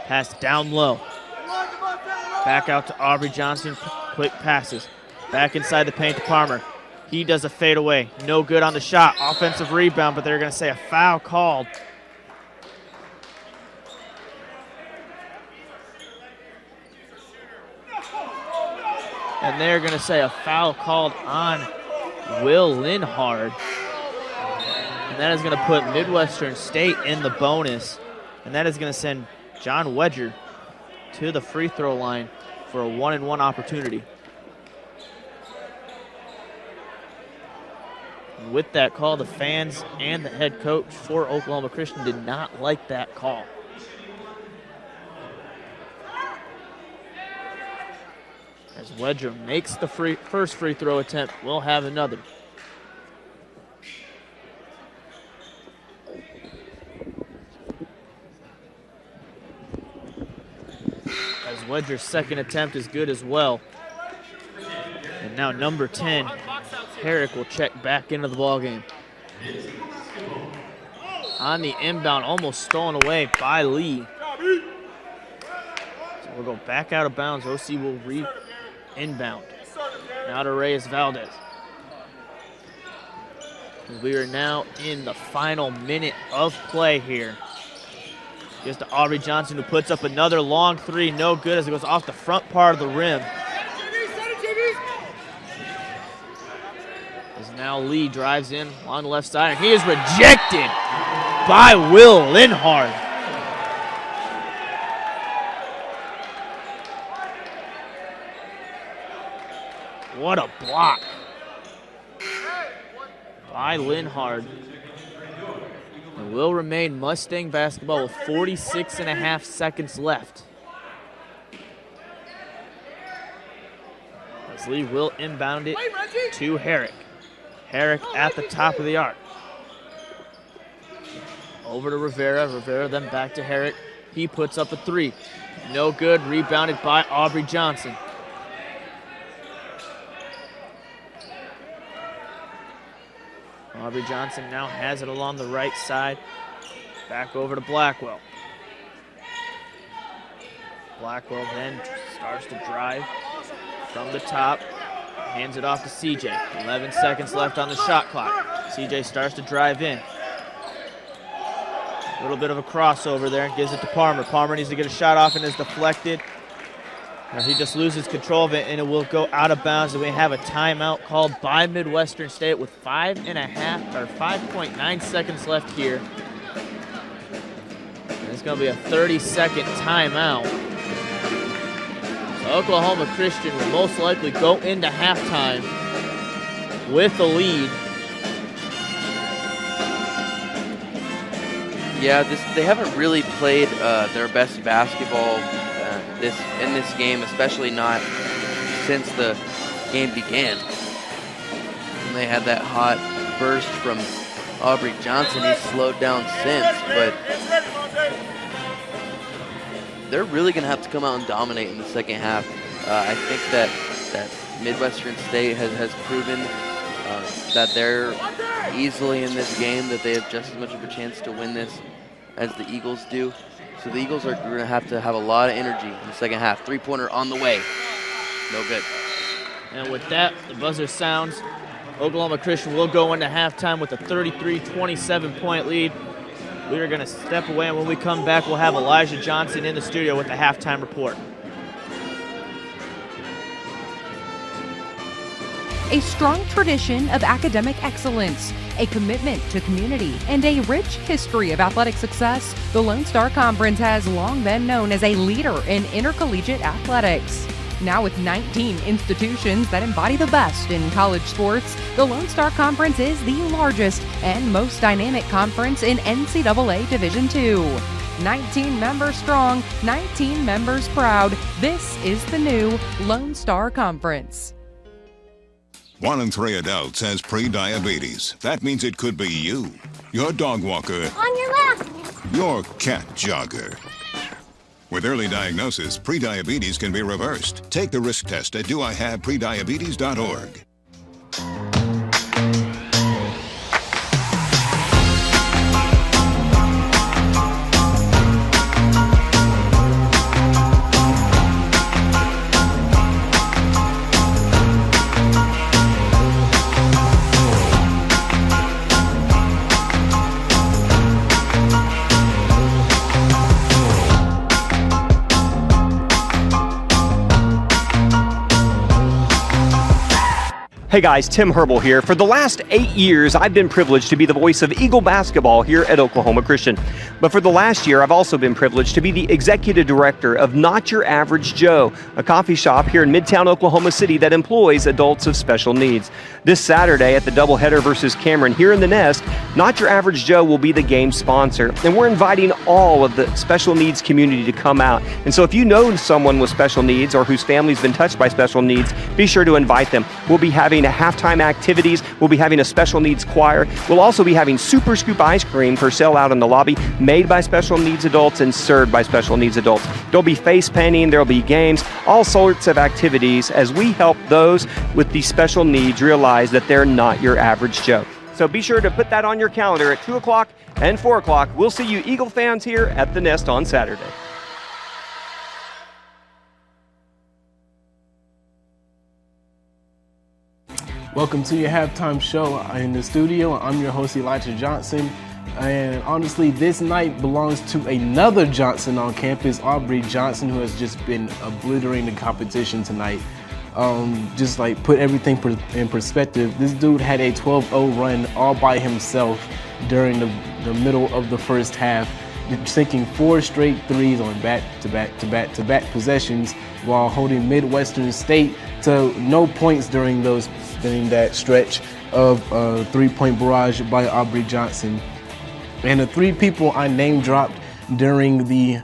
Pass down low. Back out to Aubrey Johnson. Quick passes. Back inside the paint to Palmer. He does a fadeaway. No good on the shot. Offensive rebound, but they're going to say a foul called. And they're going to say a foul called on Will Linhart. And that is going to put Midwestern State in the bonus. And that is going to send John Wedger to the free throw line for a 1-and-1 opportunity. And with that call, the fans and the head coach for Oklahoma Christian did not like that call. As Wedger makes the first free throw attempt, we'll have another. As Wedger's second attempt is good as well. And now number 10, Herrick, will check back into the ballgame. On the inbound, almost stolen away by Lee. So we'll go back out of bounds. OC will inbound. Now to Reyes Valdez. We are now in the final minute of play here. Gives to Aubrey Johnson, who puts up another long 3. No good as it goes off the front part of the rim. As now Lee drives in on the left side, and he is rejected by Will Linhart. What a block by Linhart. And will remain Mustang basketball with 46.5 seconds left. As Lee will inbound it to Herrick. Herrick at the top of the arc. Over to Rivera. Rivera then back to Herrick. He puts up a 3. No good. Rebounded by Aubrey Johnson. Aubrey Johnson now has it along the right side. Back over to Blackwell. Blackwell then starts to drive from the top. Hands it off to CJ. 11 seconds left on the shot clock. CJ starts to drive in. A little bit of a crossover there. Gives it to Palmer. Palmer needs to get a shot off and is deflected He just loses control of it, and it will go out of bounds. And we have a timeout called by Midwestern State with 5.9 seconds left here. And it's going to be a 30-second timeout. So Oklahoma Christian will most likely go into halftime with the lead. Yeah, they haven't really played their best basketball in this game, especially not since the game began. And they had that hot burst from Aubrey Johnson. He's slowed down since, but they're really going to have to come out and dominate in the second half. I think that Midwestern State has proven that they're easily in this game, that they have just as much of a chance to win this as the Eagles do. So the Eagles are going to have a lot of energy in the second half. Three-pointer on the way. No good. And with that, the buzzer sounds. Oklahoma Christian will go into halftime with a 33-27-point lead. We are going to step away, and when we come back, we'll have Elijah Johnson in the studio with the halftime report. A strong tradition of academic excellence, a commitment to community, and a rich history of athletic success, the Lone Star Conference has long been known as a leader in intercollegiate athletics. Now with 19 institutions that embody the best in college sports, the Lone Star Conference is the largest and most dynamic conference in NCAA Division II. 19 members strong, 19 members proud. This is the new Lone Star Conference. 1 in 3 adults has pre-diabetes. That means it could be you, your dog walker, On your left. your cat jogger. With early diagnosis, pre-diabetes can be reversed. Take the risk test at doihaveprediabetes.org. Hey guys, Tim Herbal here. For the last 8 years, I've been privileged to be the voice of Eagle basketball here at Oklahoma Christian. But for the last year, I've also been privileged to be the executive director of Not Your Average Joe, a coffee shop here in Midtown Oklahoma City that employs adults of special needs. This Saturday at the doubleheader versus Cameron here in the Nest, Not Your Average Joe will be the game sponsor. And we're inviting all of the special needs community to come out. And so if you know someone with special needs or whose family's been touched by special needs, be sure to invite them. We'll be having halftime activities. We'll be having a special needs choir. We'll also be having Super Scoop ice cream for sale out in the lobby, made by special needs adults and served by special needs adults. There'll be face painting, there'll be games, all sorts of activities as we help those with these special needs realize that they're not your average Joe. So be sure to put that on your calendar at 2 o'clock and 4 o'clock. We'll see you Eagle fans here at the Nest on Saturday. Welcome to your halftime show in the studio. I'm your host, Elijah Johnson. And honestly, this night belongs to another Johnson on campus, Aubrey Johnson, who has just been obliterating the competition tonight. Just like put everything in perspective, this dude had a 12-0 run all by himself during the middle of the first half, sinking 4 straight threes on back-to-back possessions while holding Midwestern State to no points during that stretch of three-point barrage by Aubrey Johnson. And the 3 people I name dropped during the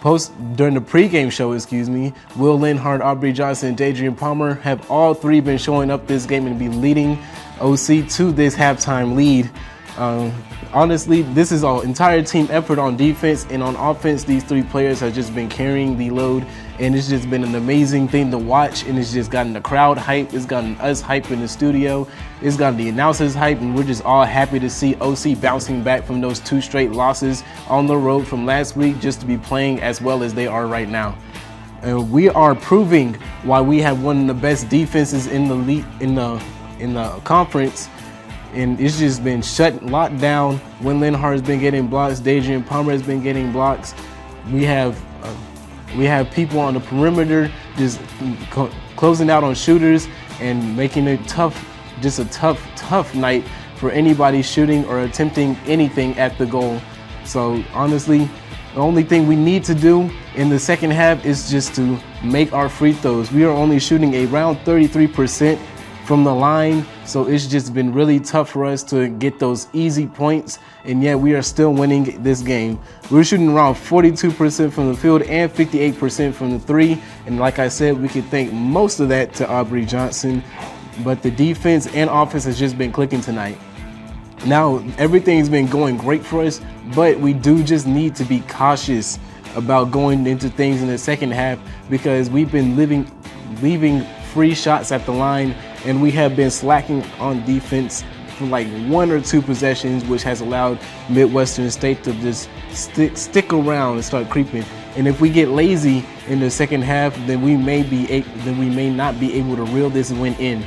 pregame show, Will Linhart, Aubrey Johnson, and Adrian Palmer have all 3 been showing up this game and be leading OC to this halftime lead. Honestly, this is an entire team effort on defense, and on offense, these 3 players have just been carrying the load, and it's just been an amazing thing to watch, and it's just gotten the crowd hype, it's gotten us hype in the studio, it's gotten the announcers hype, and we're just all happy to see OC bouncing back from those 2 straight losses on the road from last week just to be playing as well as they are right now. And we are proving why we have one of the best defenses in the league, in the conference. And it's just been locked down. When Linhart has been getting blocks, Adrian Palmer has been getting blocks. We have We have people on the perimeter just closing out on shooters and making it tough, just a tough night for anybody shooting or attempting anything at the goal. So honestly, the only thing we need to do in the second half is just to make our free throws. We are only shooting around 33% from the line, so it's just been really tough for us to get those easy points, and yet we are still winning this game. We're shooting around 42% from the field and 58% from the three, and like I said, we could thank most of that to Aubrey Johnson, but the defense and offense has just been clicking tonight. Now, everything's been going great for us, but we do just need to be cautious about going into things in the second half because we've been leaving free shots at the line, and we have been slacking on defense for like 1 or 2 possessions, which has allowed Midwestern State to just stick around and start creeping. And if we get lazy in the second half, then we may not be able to reel this win in.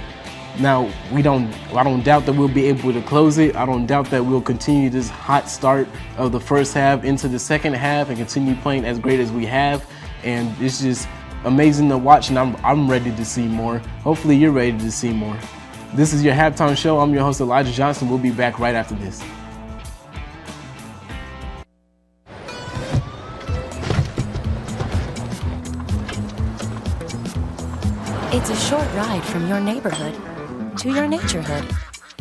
Now, I don't doubt that we'll be able to close it. I don't doubt that we'll continue this hot start of the first half into the second half and continue playing as great as we have. And it's just amazing to watch, and I'm ready to see more. Hopefully you're ready to see more. This is your halftime show. I'm your host, Elijah Johnson. We'll be back right after this. It's a short ride from your neighborhood to your naturehood.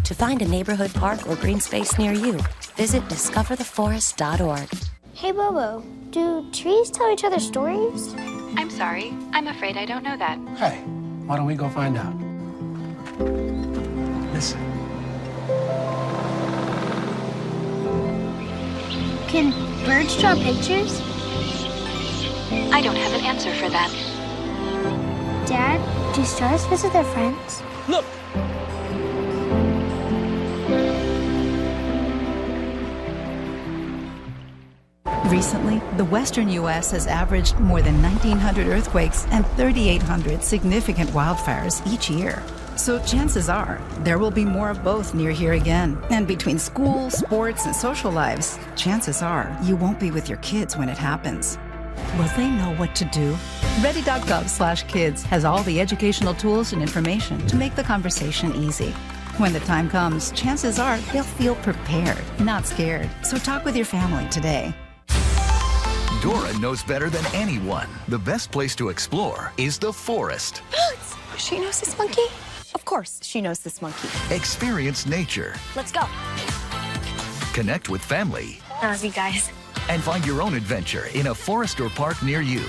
To find a neighborhood park or green space near you, visit discovertheforest.org. Hey, Bobo, do trees tell each other stories? I'm sorry. I'm afraid I don't know that. Hey, why don't we go find out? Listen. Can birds draw pictures? I don't have an answer for that. Dad, do stars visit their friends? Look! Recently, the western U.S. has averaged more than 1,900 earthquakes and 3,800 significant wildfires each year. So chances are there will be more of both near here again. And between school, sports, and social lives, chances are you won't be with your kids when it happens. Will they know what to do? Ready.gov/kids has all the educational tools and information to make the conversation easy. When the time comes, chances are they'll feel prepared, not scared. So talk with your family today. Dora knows better than anyone. The best place to explore is the forest. She knows this monkey? Of course, she knows this monkey. Experience nature. Let's go. Connect with family. I love you guys. And find your own adventure in a forest or park near you.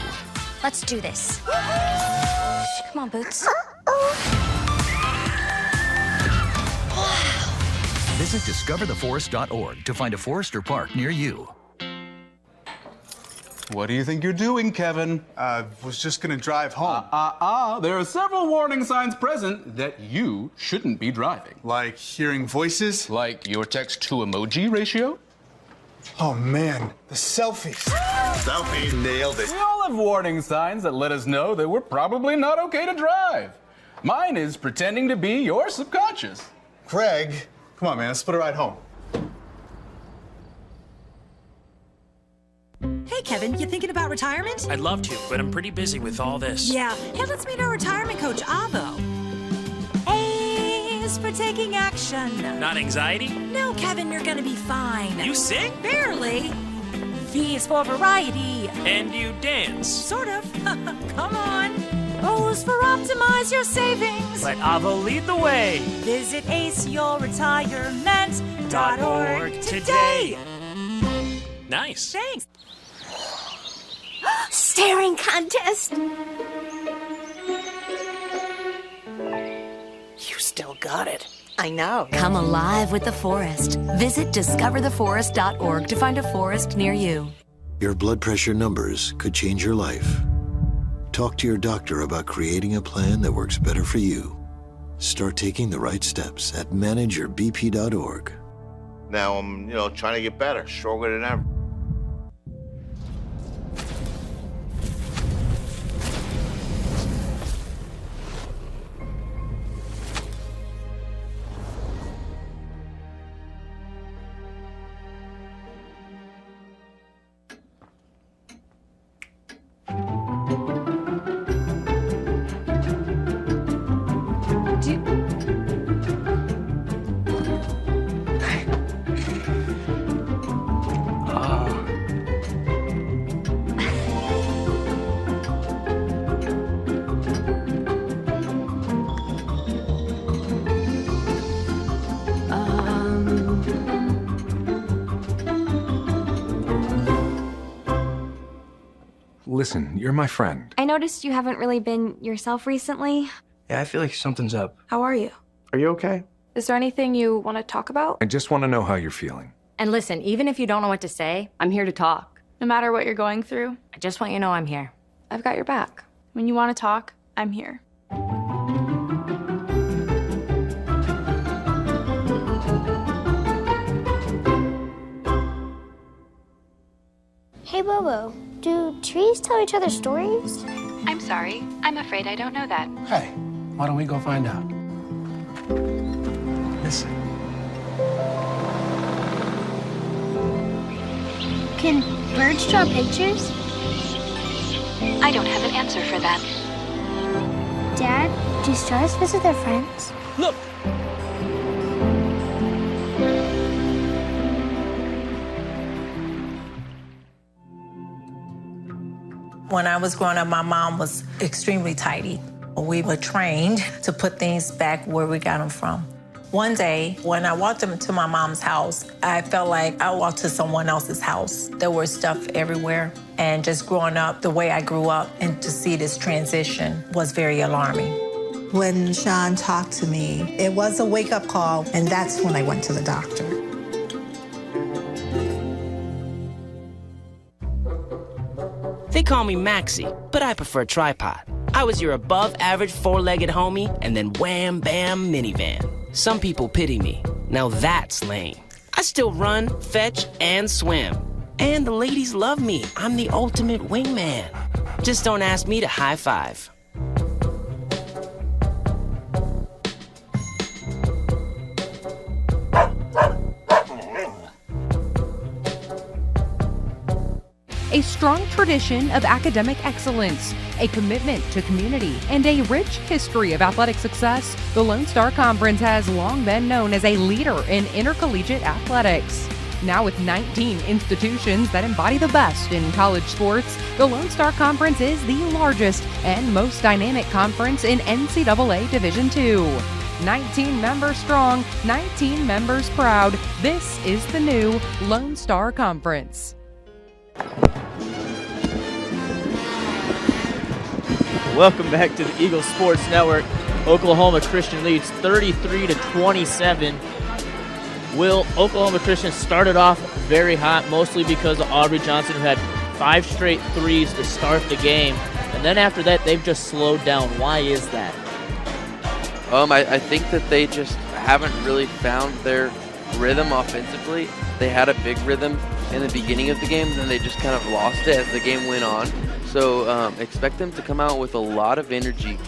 Let's do this. Come on, Boots. Visit discovertheforest.org to find a forest or park near you. What do you think you're doing, Kevin? Was just gonna drive home. There are several warning signs present that you shouldn't be driving. Like hearing voices? Like your text-to-emoji ratio? Oh man, the selfies. Selfies. Nailed it. We all have warning signs that let us know that we're probably not okay to drive. Mine is pretending to be your subconscious. Greg, come on man, let's split a ride home. Hey, Kevin, you thinking about retirement? I'd love to, but I'm pretty busy with all this. Yeah. Hey, let's meet our retirement coach, Avo. A is for taking action. Not anxiety? No, Kevin, you're gonna be fine. You sing? Barely. V is for variety. And you dance? Sort of. Come on. O is for optimize your savings. Let Avo lead the way. Visit aceyourretirement.org today. Nice. Thanks. Staring contest! You still got it. I know. Come alive with the forest. Visit discovertheforest.org to find a forest near you. Your blood pressure numbers could change your life. Talk to your doctor about creating a plan that works better for you. Start taking the right steps at manageyourbp.org. Now I'm, trying to get better, stronger than ever. listen, you're my friend. I noticed you haven't really been yourself recently. Yeah, I feel like something's up. How are you? Are you okay? Is there anything you want to talk about? I just want to know how you're feeling. And listen, even if you don't know what to say, I'm here to talk. No matter what you're going through, I just want you to know I'm here. I've got your back. When you want to talk, I'm here. Hey, Bobo, do trees tell each other stories? I'm sorry. I'm afraid I don't know that. Hey, why don't we go find out? Listen. Can birds draw pictures? I don't have an answer for that. Dad, do stars visit their friends? Look! When I was growing up, my mom was extremely tidy. We were trained to put things back where we got them from. One day, when I walked into my mom's house, I felt like I walked to someone else's house. There was stuff everywhere. And just growing up the way I grew up and to see this transition was very alarming. When Sean talked to me, it was a wake-up call, and that's when I went to the doctor. They call me Maxie, but I prefer tripod. I was your above-average four-legged homie, and then wham, bam, minivan. Some people pity me. Now that's lame. I still run, fetch, and swim. And the ladies love me. I'm the ultimate wingman. Just don't ask me to high five. A strong tradition of academic excellence, a commitment to community, and a rich history of athletic success, the Lone Star Conference has long been known as a leader in intercollegiate athletics. Now with 19 institutions that embody the best in college sports, the Lone Star Conference is the largest and most dynamic conference in NCAA Division II. 19 members strong, 19 members proud. This is the new Lone Star Conference. Welcome back to the Eagle Sports Network. Oklahoma Christian leads 33-27. Oklahoma Christian started off very hot, mostly because of Aubrey Johnson, who had 5 straight threes to start the game. And then after that, they've just slowed down. Why is that? I think that they just haven't really found their rhythm offensively. They had a big rhythm in the beginning of the game, and then they just kind of lost it as the game went on. So expect them to come out with a lot of energy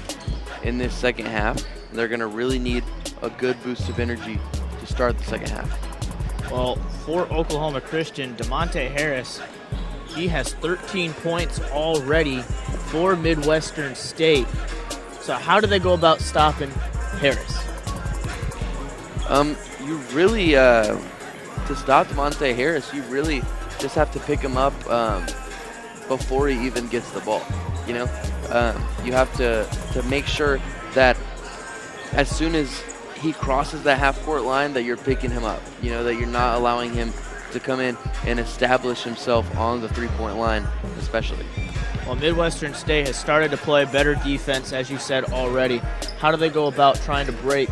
in this second half. They're going to really need a good boost of energy to start the second half. Well, for Oklahoma Christian, DeMonte Harris, he has 13 points already for Midwestern State. So how do they go about stopping Harris? You really, to stop DeMonte Harris, you really just have to pick him up before he even gets the ball. You know, you have to make sure that as soon as he crosses that half-court line that you're picking him up. You know, that you're not allowing him to come in and establish himself on the three-point line especially. Well, Midwestern State has started to play better defense, as you said already. How do they go about trying to break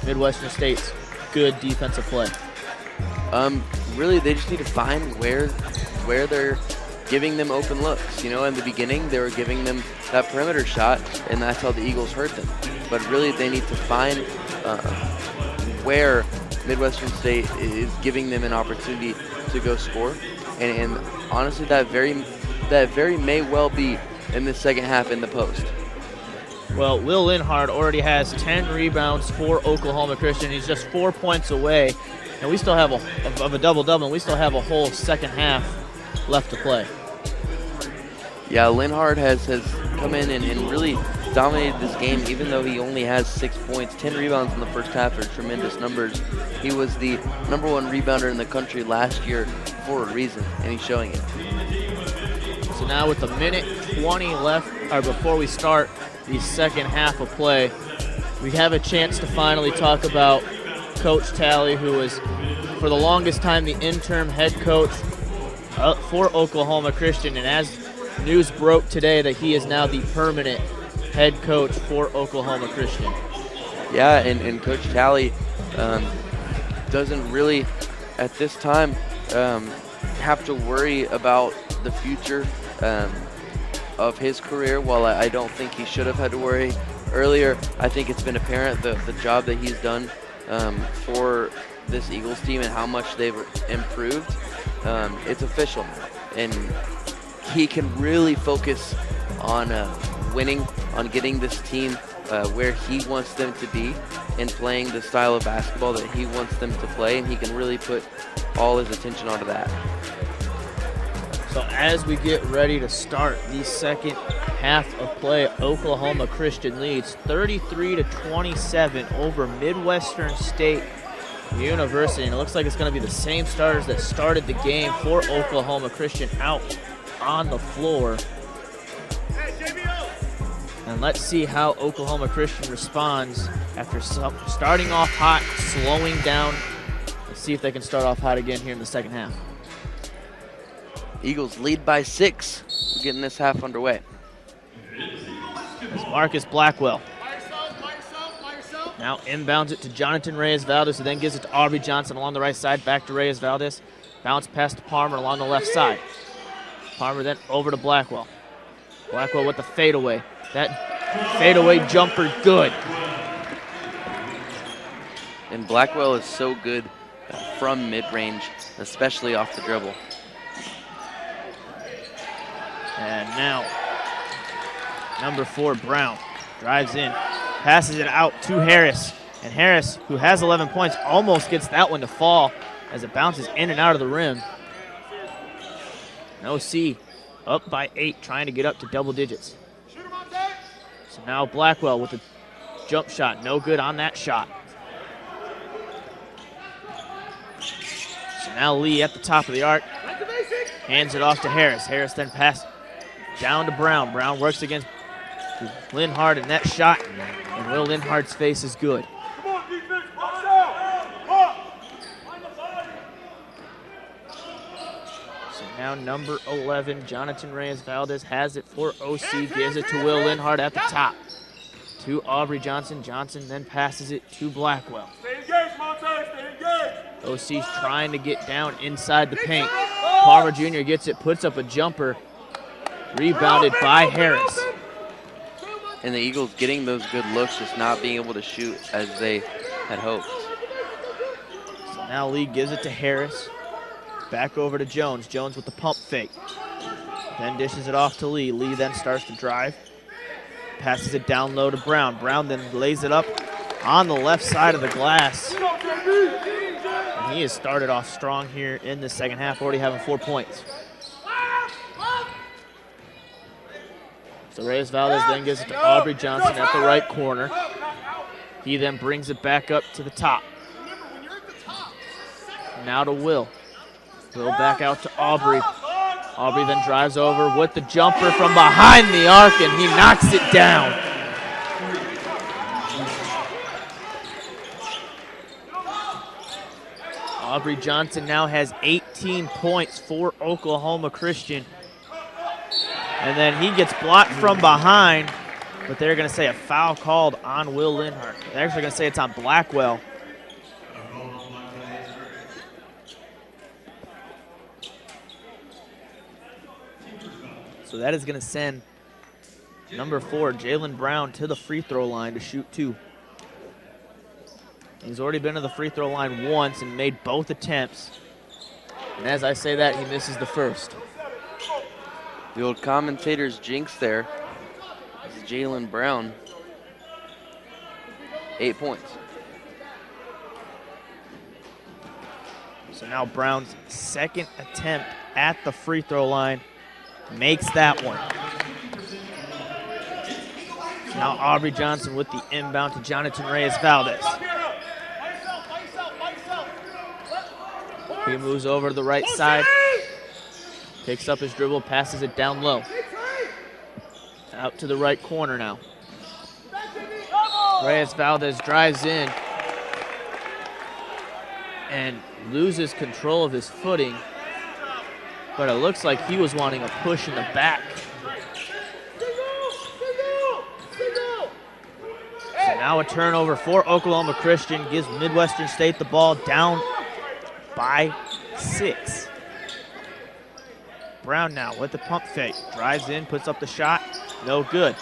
Midwestern State's good defensive play? Really, they just need to find where they're giving them open looks. You know, in the beginning, they were giving them that perimeter shot, and that's how the Eagles hurt them. But really, they need to find where Midwestern State is giving them an opportunity to go score. And honestly, that very may well be in the second half in the post. Well, Will Linhard already has 10 rebounds for Oklahoma Christian. He's just 4 points away, and we still have a double-double, and we still have a whole second half left to play. Yeah, Linhard has come in and really dominated this game, even though he only has 6 points. 10 rebounds in the first half are tremendous numbers. He was the #1 rebounder in the country last year for a reason, and he's showing it. So now with a minute 20 left, or before we start the second half of play, we have a chance to finally talk about Coach Talley, who was for the longest time the interim head coach for Oklahoma Christian. And as news broke today that he is now the permanent head coach for Oklahoma Christian. Yeah, and Coach Talley doesn't really, at this time, have to worry about the future of his career. While I don't think he should have had to worry earlier, I think it's been apparent the job that he's done for this Eagles team and how much they've improved. It's official now, and he can really focus on winning, on getting this team where he wants them to be and playing the style of basketball that he wants them to play, and he can really put all his attention onto that. So as we get ready to start the second half of play, Oklahoma Christian leads 33-27 over Midwestern State University. And it looks like it's going to be the same starters that started the game for Oklahoma Christian out on the floor. And let's see how Oklahoma Christian responds after starting off hot, slowing down. Let's see if they can start off hot again here in the second half. Eagles lead by 6. We're getting this half underway. As Marcus Blackwell now inbounds it to Jonathan Reyes-Valdez, who then gives it to Aubrey Johnson along the right side, back to Reyes-Valdez. Bounce pass to Palmer along the left side. Palmer then over to Blackwell. Blackwell with the fadeaway. That fadeaway jumper, good. And Blackwell is so good from mid-range, especially off the dribble. And now, number 4, Brown, drives in, passes it out to Harris. And Harris, who has 11 points, almost gets that one to fall as it bounces in and out of the rim. And OC up by 8, trying to get up to double digits. So now Blackwell with a jump shot, no good on that shot. So now Lee at the top of the arc, hands it off to Harris. Harris then passes down to Brown. Brown works against Linhart, and that shot in Will Linhart's face is good. So now number 11, Jonathan Reyes-Valdez has it for OC, gives it to Will Linhart at the top. To Aubrey Johnson. Johnson then passes it to Blackwell. OC's trying to get down inside the paint. Palmer Jr. gets it, puts up a jumper. Rebounded by Harris. And the Eagles getting those good looks, just not being able to shoot as they had hoped. So now Lee gives it to Harris. Back over to Jones. Jones with the pump fake. Then dishes it off to Lee. Lee then starts to drive. Passes it down low to Brown. Brown then lays it up on the left side of the glass. And he has started off strong here in the second half, already having 4 points. So Reyes-Valdez then gives it to Aubrey Johnson at the right corner. He then brings it back up to the top. Now to Will. Will back out to Aubrey. Aubrey then drives over with the jumper from behind the arc, and he knocks it down. Aubrey Johnson now has 18 points for Oklahoma Christian. And then he gets blocked from behind, but they're going to say a foul called on Will Linhart. They're actually going to say it's on Blackwell. So that is going to send number 4, Jalen Brown, to the free throw line to shoot 2. He's already been to the free throw line once and made both attempts. And as I say that, he misses the first. The old commentator's jinx there is Jalen Brown. 8 points. So now Brown's second attempt at the free throw line makes that one. So now Aubrey Johnson with the inbound to Jonathan Reyes-Valdez. He moves over to the right side, picks up his dribble, passes it down low. Out to the right corner now. Reyes-Valdez drives in and loses control of his footing, but it looks like he was wanting a push in the back Now a turnover for Oklahoma Christian, gives Midwestern State the ball, down by 6. Brown now with the pump fake, drives in, puts up the shot, no good.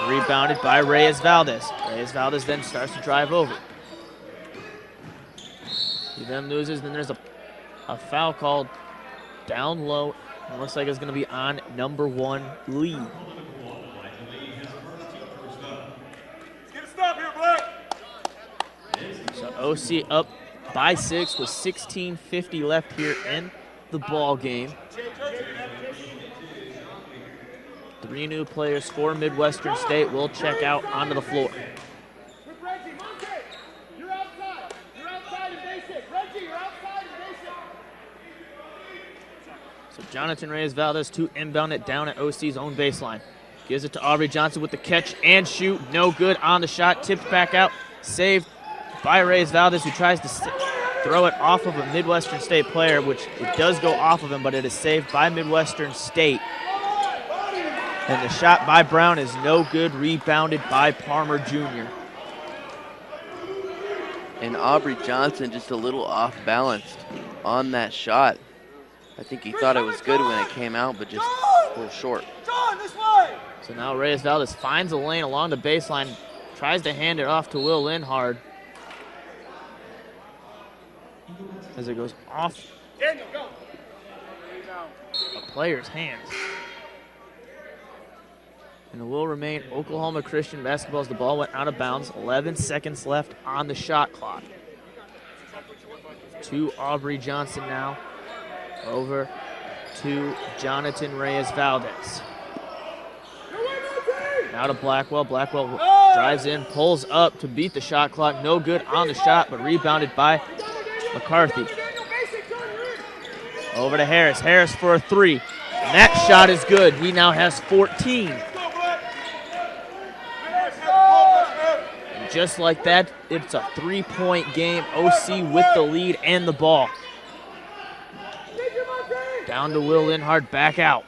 Rebounded by Reyes Valdez. Reyes Valdez then starts to drive over. He then loses, then there's a foul called down low. It looks like it's going to be on number 1, Lee. So OC up by 6 with 16:50 left here in the ball game. 3 new players for Midwestern State will check out onto the floor. So Jonathan Reyes Valdez to inbound it down at OC's own baseline. Gives it to Aubrey Johnson with the catch and shoot. No good on the shot. Tipped back out. Saved by Reyes Valdez, who tries to throw it off of a Midwestern State player, which it does go off of him, but it is saved by Midwestern State. And the shot by Brown is no good, rebounded by Palmer Jr. And Aubrey Johnson just a little off balanced on that shot. I think he thought it was good when it came out, but just a little short. So now Reyes Valdez finds a lane along the baseline, tries to hand it off to Will Linhard. As it goes off a player's hands. And it will remain Oklahoma Christian basketball as the ball went out of bounds. 11 seconds left on the shot clock. To Aubrey Johnson now. Over to Jonathan Reyes Valdez. Now to Blackwell. Blackwell drives in, pulls up to beat the shot clock. No good on the shot, but rebounded by McCarthy. Over to Harris. Harris for a 3. And that shot is good. He now has 14. And just like that, it's a 3-point game. OC with the lead and the ball. Down to Will Linhard, back out.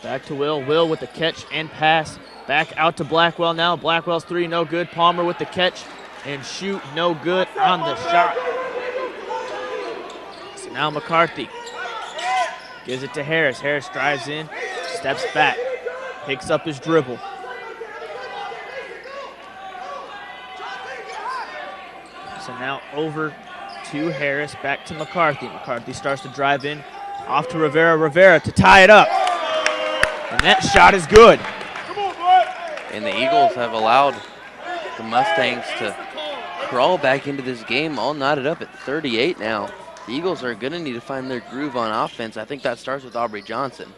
Back to Will. Will with the catch and pass. Back out to Blackwell now. Blackwell's 3, no good. Palmer with the catch and shoot, no good on the shot. So now McCarthy gives it to Harris. Harris drives in, steps back, picks up his dribble. So now over to Harris, back to McCarthy. McCarthy starts to drive in, off to Rivera. Rivera to tie it up. And that shot is good. And the Eagles have allowed the Mustangs to crawl back into this game, all knotted up at 38 now. The Eagles are going to need to find their groove on offense. I think that starts with Aubrey Johnson.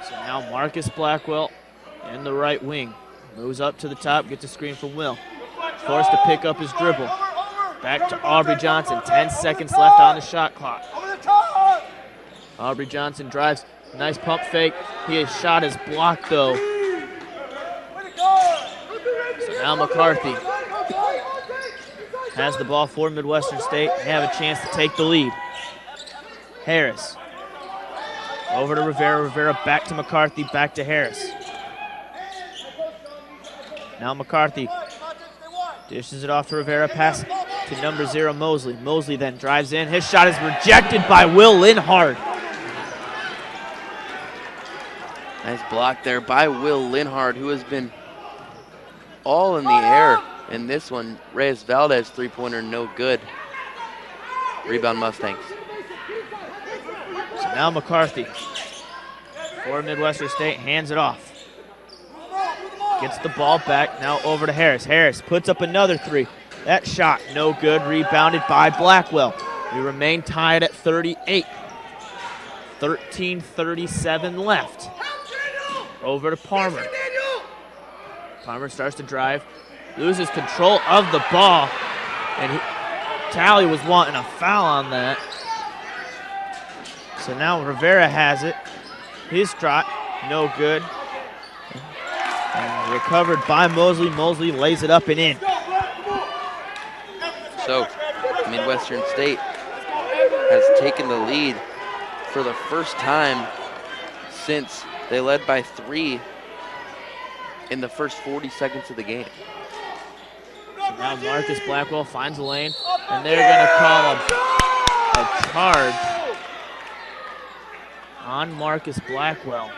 So now Marcus Blackwell in the right wing. Moves up to the top, gets a screen from Will. Forced to pick up his dribble. Back to Aubrey Johnson, 10 seconds left on the shot clock. Aubrey Johnson drives, nice pump fake. His shot is blocked though. So now McCarthy has the ball for Midwestern State. They have a chance to take the lead. Harris over to Rivera. Rivera back to McCarthy, back to Harris. Now McCarthy dishes it off to Rivera, pass to number 0, Mosley. Mosley then drives in. His shot is rejected by Will Linhard. Nice block there by Will Linhard, who has been all in the air in this one. Reyes Valdez 3-pointer, no good. Rebound Mustangs. So now McCarthy for Midwestern State hands it off. Gets the ball back, now over to Harris. Harris puts up another 3. That shot, no good, rebounded by Blackwell. We remain tied at 38. 13:37 left. Over to Palmer. Palmer starts to drive, loses control of the ball, and Talley was wanting a foul on that. So now Rivera has it. His shot, no good. And recovered by Mosley. Mosley lays it up and in. So Midwestern State has taken the lead for the first time since They led by 3 in the first 40 seconds of the game. So now Marcus Blackwell finds a lane, and they're going to call a charge on Marcus Blackwell.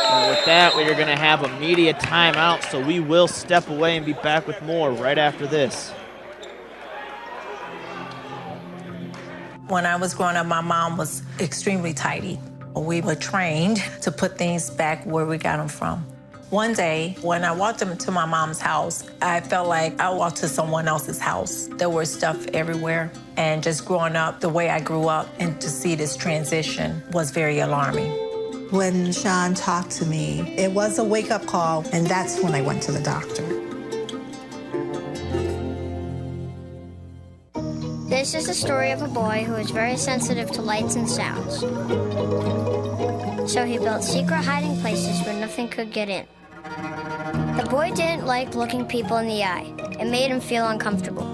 And with that, we are going to have a media timeout, so we will step away and be back with more right after this. When I was growing up, my mom was extremely tidy. We were trained to put things back where we got them from. One day, when I walked into my mom's house, I felt like I walked to someone else's house. There was stuff everywhere, and just growing up the way I grew up and to see this transition was very alarming. When Sean talked to me, it was a wake-up call, and that's when I went to the doctor. This is the story of a boy who was very sensitive to lights and sounds. So he built secret hiding places where nothing could get in. The boy didn't like looking people in the eye. It made him feel uncomfortable.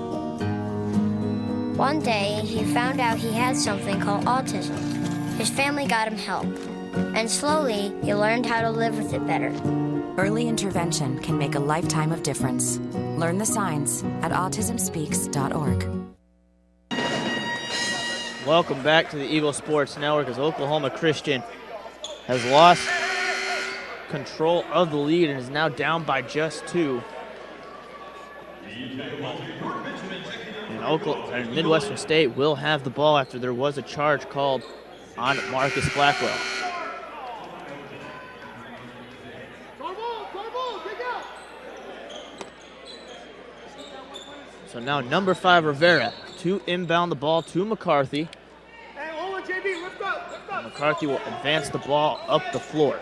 One day, he found out he had something called autism. His family got him help. And slowly, he learned how to live with it better. Early intervention can make a lifetime of difference. Learn the signs at autismspeaks.org. Welcome back to the Eagle Sports Network as Oklahoma Christian has lost control of the lead and is now down by just 2. And Midwestern State will have the ball after there was a charge called on Marcus Blackwell. So now number 5, Rivera, to inbound the ball to McCarthy. And McCarthy will advance the ball up the floor.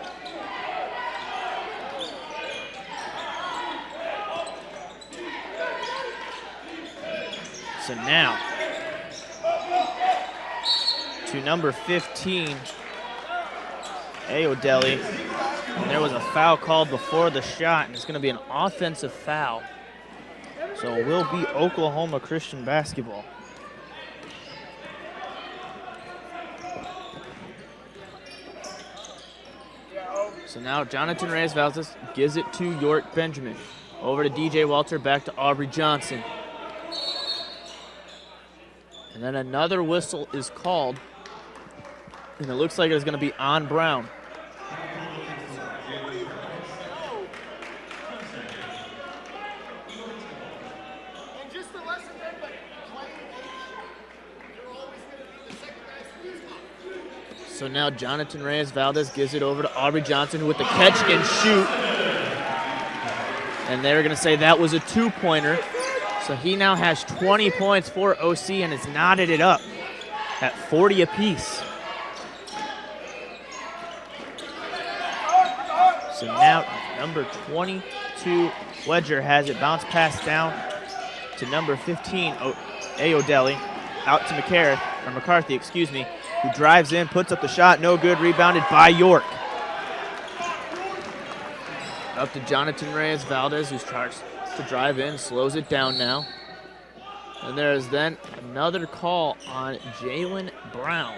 So now to number 15, Ayodele. And there was a foul called before the shot, and it's going to be an offensive foul. So it will be Oklahoma Christian basketball. So now Jonathan Reyes-Valdez gives it to York Benjamin. Over to DJ Walter, back to Aubrey Johnson. And then another whistle is called. And it looks like it's going to be on Brown. So now Jonathan Reyes-Valdez gives it over to Aubrey Johnson with the catch and shoot. And they're going to say that was a 2-pointer. So he now has 20 points for OC and has knotted it up at 40 apiece. So now number 22, Wedger, has it bounced pass down to number 15, Ayodele, out to McCarthy, who drives in, puts up the shot, no good, rebounded by York. Up to Jonathan Reyes-Valdez, who's charged to drive in, slows it down now. And there is then another call on Jalen Brown.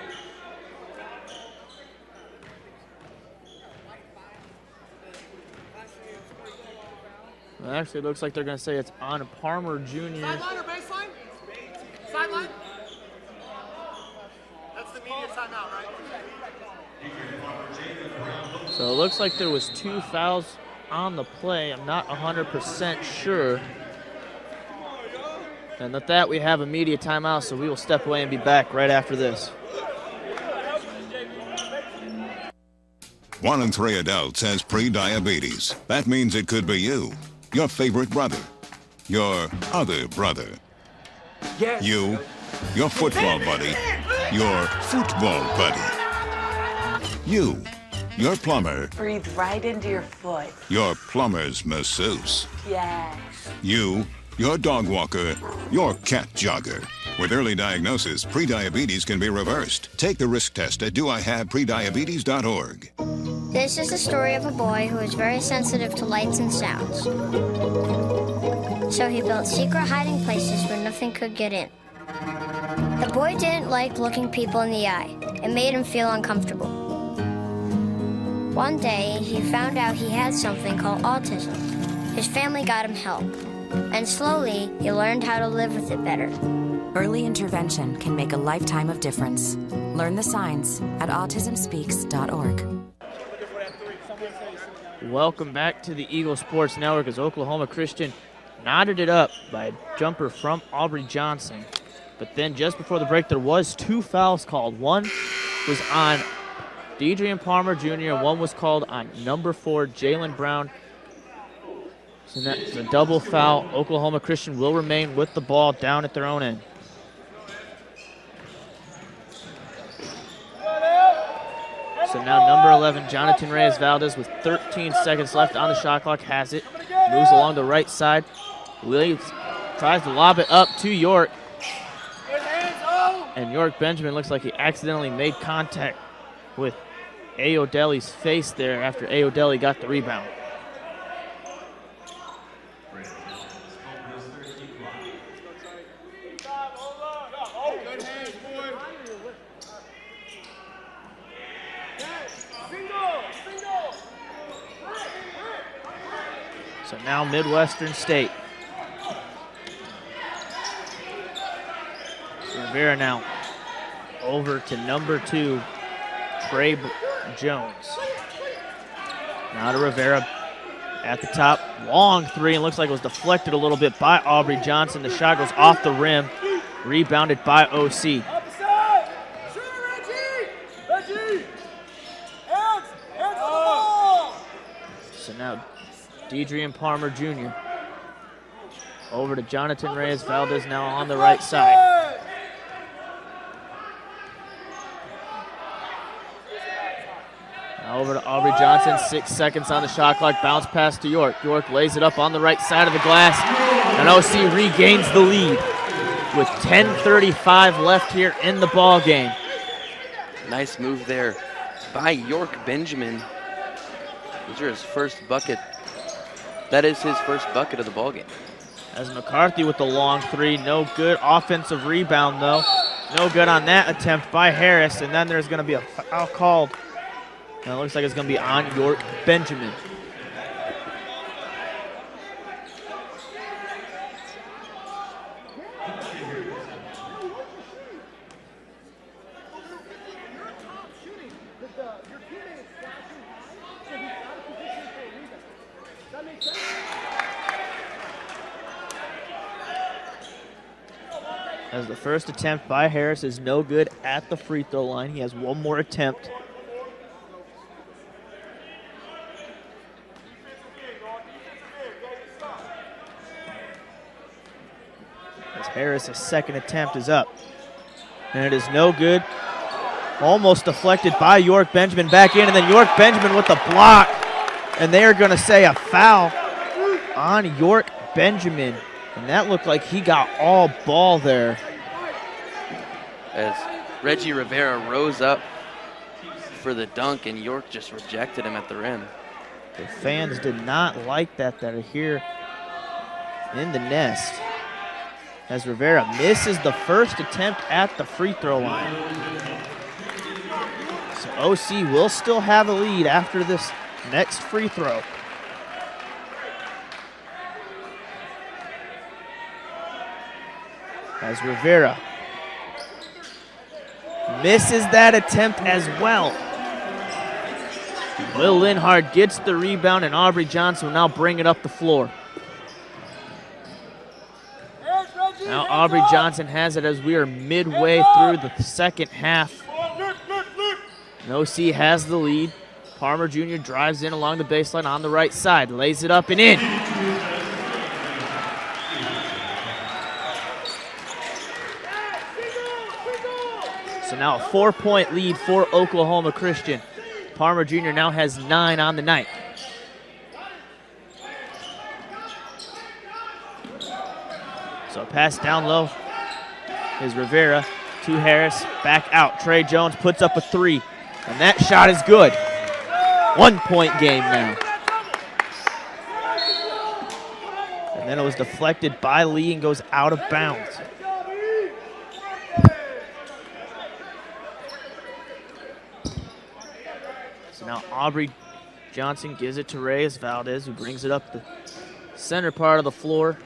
Well, actually, it looks like they're going to say it's on Palmer Jr. Sideline or baseline? Sideline? That's the media timeout, right? So it looks like there was 2 fouls on the play. I'm not 100% sure. And with that, we have a media timeout, so we will step away and be back right after this. 1 in 3 adults has pre-diabetes. That means it could be you, your favorite brother, your other brother, Yes. you, your football buddy, your football buddy, you, your plumber, Breathe right into your foot. your plumber's masseuse, Yes. you, your dog walker, your cat jogger. With early diagnosis, prediabetes can be reversed. Take the risk test at doihaveprediabetes.org. This is the story of a boy who was very sensitive to lights and sounds. So he built secret hiding places where nothing could get in. The boy didn't like looking people in the eye. It made him feel uncomfortable. One day, he found out he had something called autism. His family got him help, and slowly, he learned how to live with it better. Early intervention can make a lifetime of difference. Learn the signs at autismspeaks.org. Welcome back to the Eagle Sports Network as Oklahoma Christian knotted it up by a jumper from Aubrey Johnson. But then just before the break, there was 2 fouls called. One was on Deidrean Palmer Jr., and one was called on number 4, Jalen Brown. So that's a double foul. Oklahoma Christian will remain with the ball down at their own end. So now number 11, Jonathan Reyes-Valdez, with 13 seconds left on the shot clock, has it. Moves along the right side. Williams tries to lob it up to York. And York Benjamin looks like he accidentally made contact with Ayodele's face there after Ayodele got the rebound. So now Midwestern State. Rivera now over to number 2, Trey Jones. Now to Rivera at the top. Long 3, and looks like it was deflected a little bit by Aubrey Johnson. The shot goes off the rim, rebounded by OC. So now Deidrean Palmer Jr. over to Jonathan Reyes-Valdez now on the right side. Now over to Aubrey Johnson, 6 seconds on the shot clock, bounce pass to York. York lays it up on the right side of the glass, and OC regains the lead with 10:35 left here in the ball game. Nice move there by York Benjamin. Those are his first bucket. That is his first bucket of the ballgame. As McCarthy with the long 3, no good. Offensive rebound, though. No good on that attempt by Harris, and then there's going to be a foul called. And it looks like it's going to be on York Benjamin. As the first attempt by Harris is no good at the free throw line. He has one more attempt. As Harris' second attempt is up. And it is no good. Almost deflected by York Benjamin back in, and then York Benjamin with the block. And they are going to say a foul on York Benjamin. And that looked like he got all ball there. As Reggie Rivera rose up for the dunk, and York just rejected him at the rim. The fans did not like that are here in the nest. As Rivera misses the first attempt at the free throw line. So OC will still have a lead after this next free throw. As Rivera misses that attempt as well. Will Linhard gets the rebound, and Aubrey Johnson will now bring it up the floor. Now Aubrey Johnson has it as we are midway through the second half. And OC has the lead. Palmer Jr. drives in along the baseline on the right side, lays it up and in. So now a 4-point lead for Oklahoma Christian. Palmer Jr. now has 9 on the night. So a pass down low is Rivera to Harris, back out. Trey Jones puts up a 3, and that shot is good. 1-point game now. And then it was deflected by Lee and goes out of bounds. Aubrey Johnson gives it to Reyes Valdez, who brings it up the center part of the floor.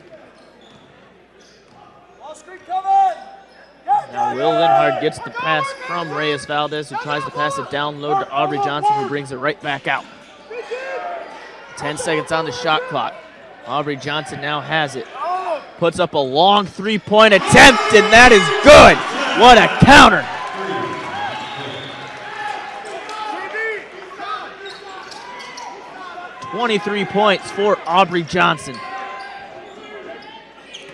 Now Will Linhart gets the pass from Reyes Valdez, who tries to pass it down low to Aubrey Johnson, who brings it right back out. 10 seconds on the shot clock. Aubrey Johnson now has it. Puts up a long three-point attempt, and that is good. What a counter. .23 points for Aubrey Johnson.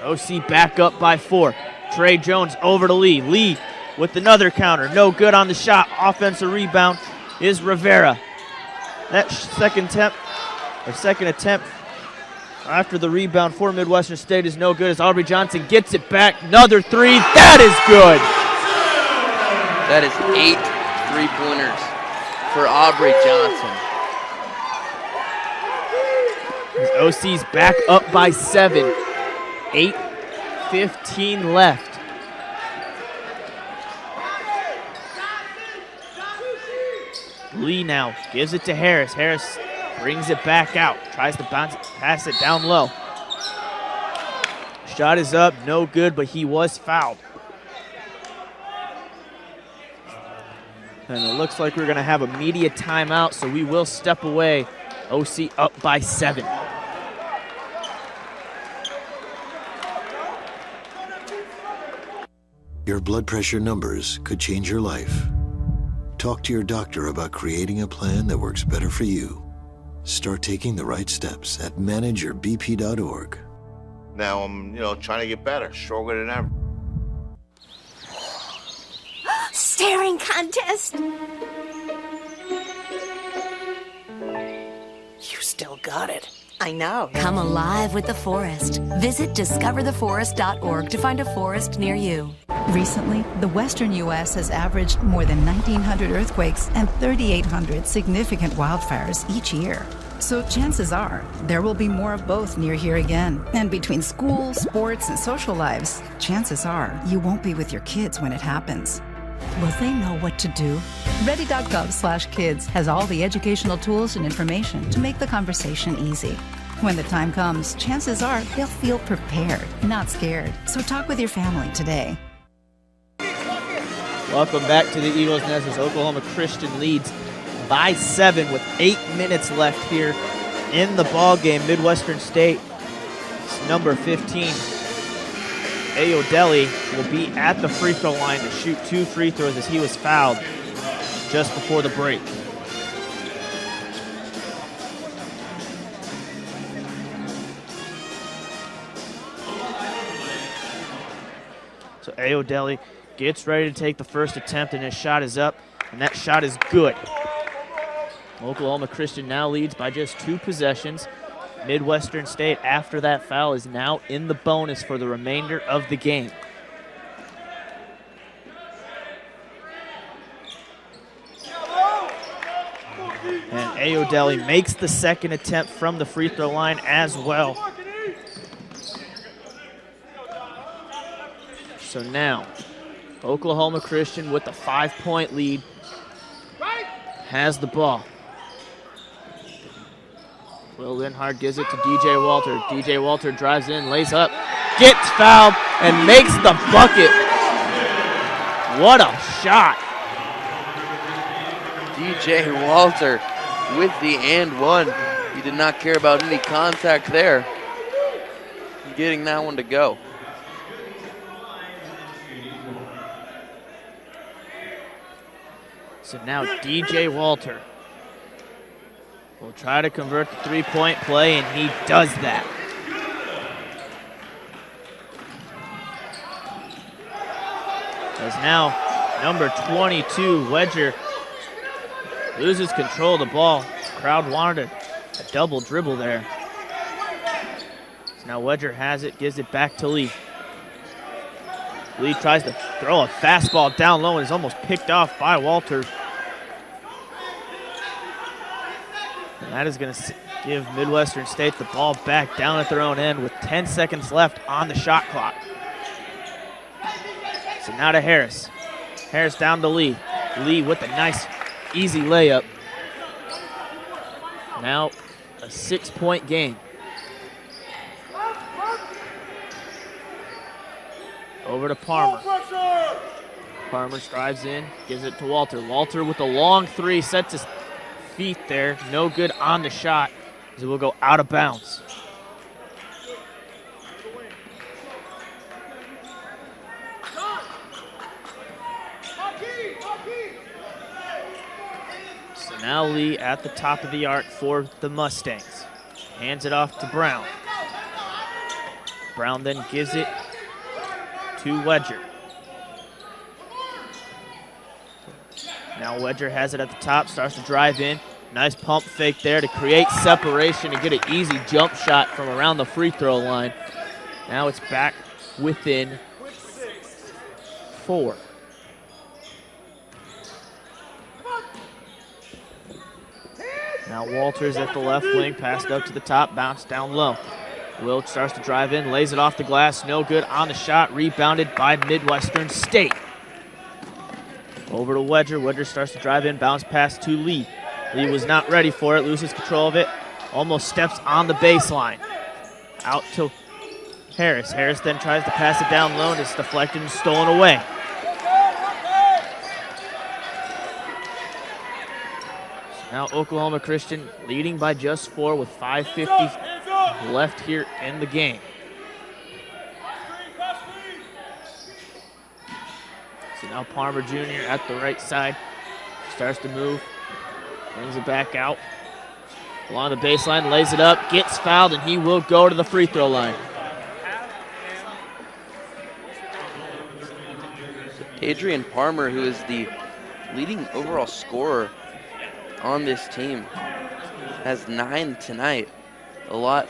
OC back up by 4. Trey Jones over to Lee. Lee with another counter. No good on the shot. Offensive rebound is Rivera. That second attempt after the rebound for Midwestern State is no good as Aubrey Johnson gets it back. Another three. That is good. That is 8 3-pointers for Aubrey Johnson. OC's back up by 7. 8:15 left. Lee now gives it to Harris. Harris brings it back out. Tries to pass it down low. Shot is up, no good, but he was fouled. And it looks like we're gonna have a media timeout, so we will step away. OC up by 7. Your blood pressure numbers could change your life. Talk to your doctor about creating a plan that works better for you. Start taking the right steps at manageyourbp.org. Now I'm, trying to get better, stronger than ever. Staring contest. You still got it. I know. Come alive with the forest. Visit discovertheforest.org to find a forest near you. Recently, the western U.S. has averaged more than 1,900 earthquakes and 3,800 significant wildfires each year. So chances are there will be more of both near here again. And between school, sports, and social lives, chances are you won't be with your kids when it happens. Will they know what to do? Ready.gov/kids has all the educational tools and information to make the conversation easy. When the time comes, chances are they'll feel prepared, not scared. So talk with your family today. Welcome back to the Eagles Nest as Oklahoma Christian leads by 7 with 8 minutes left here in the ball game. Midwestern State, number 15, Ayodele, will be at the free throw line to shoot 2 free throws as he was fouled just before the break. So Ayodele gets ready to take the first attempt, and his shot is up, and that shot is good. Oklahoma Christian now leads by just 2 possessions. Midwestern State, after that foul, is now in the bonus for the remainder of the game. And Ayodele makes the second attempt from the free throw line as well. So now, Oklahoma Christian with the 5-point lead has the ball. Will Linhart gives it to DJ Walter. DJ Walter drives in, lays up, gets fouled, and makes the bucket. What a shot. DJ Walter with the and one. He did not care about any contact there. Getting that one to go. So now DJ Walter will try to convert the 3-point play, and he does that. As now number 22, Wedger, loses control of the ball. The crowd wanted a double dribble there. So now Wedger has it, gives it back to Lee. Lee tries to throw a fastball down low and is almost picked off by Walter. And that is going to give Midwestern State the ball back down at their own end with 10 seconds left on the shot clock. So now to Harris. Harris down to Lee. Lee with a nice, easy layup. Now a 6-point game. Over to Palmer. Palmer strives in, gives it to Walter. Walter with a long three, sets his feet there. No good on the shot, as it will go out of bounds. So now Lee at the top of the arc for the Mustangs. Hands it off to Brown. Brown then gives it to Wedger. Now Wedger has it at the top, starts to drive in. Nice pump fake there to create separation and get an easy jump shot from around the free throw line. Now it's back within 4. Now Walters at the left wing, passed up to the top, bounced down low. Wilk starts to drive in, lays it off the glass, no good on the shot, rebounded by Midwestern State. Over to Wedger. Wedger starts to drive in, bounce pass to Lee. Lee was not ready for it, loses control of it, almost steps on the baseline. Out to Harris. Harris then tries to pass it down low, and it's deflected and stolen away. So now Oklahoma Christian leading by just 4 with 5:50 left here in the game. So now Palmer Jr. at the right side, starts to move, brings it back out. Along the baseline, lays it up, gets fouled, and he will go to the free throw line. Adrian Palmer, who is the leading overall scorer on this team, has 9 tonight. A lot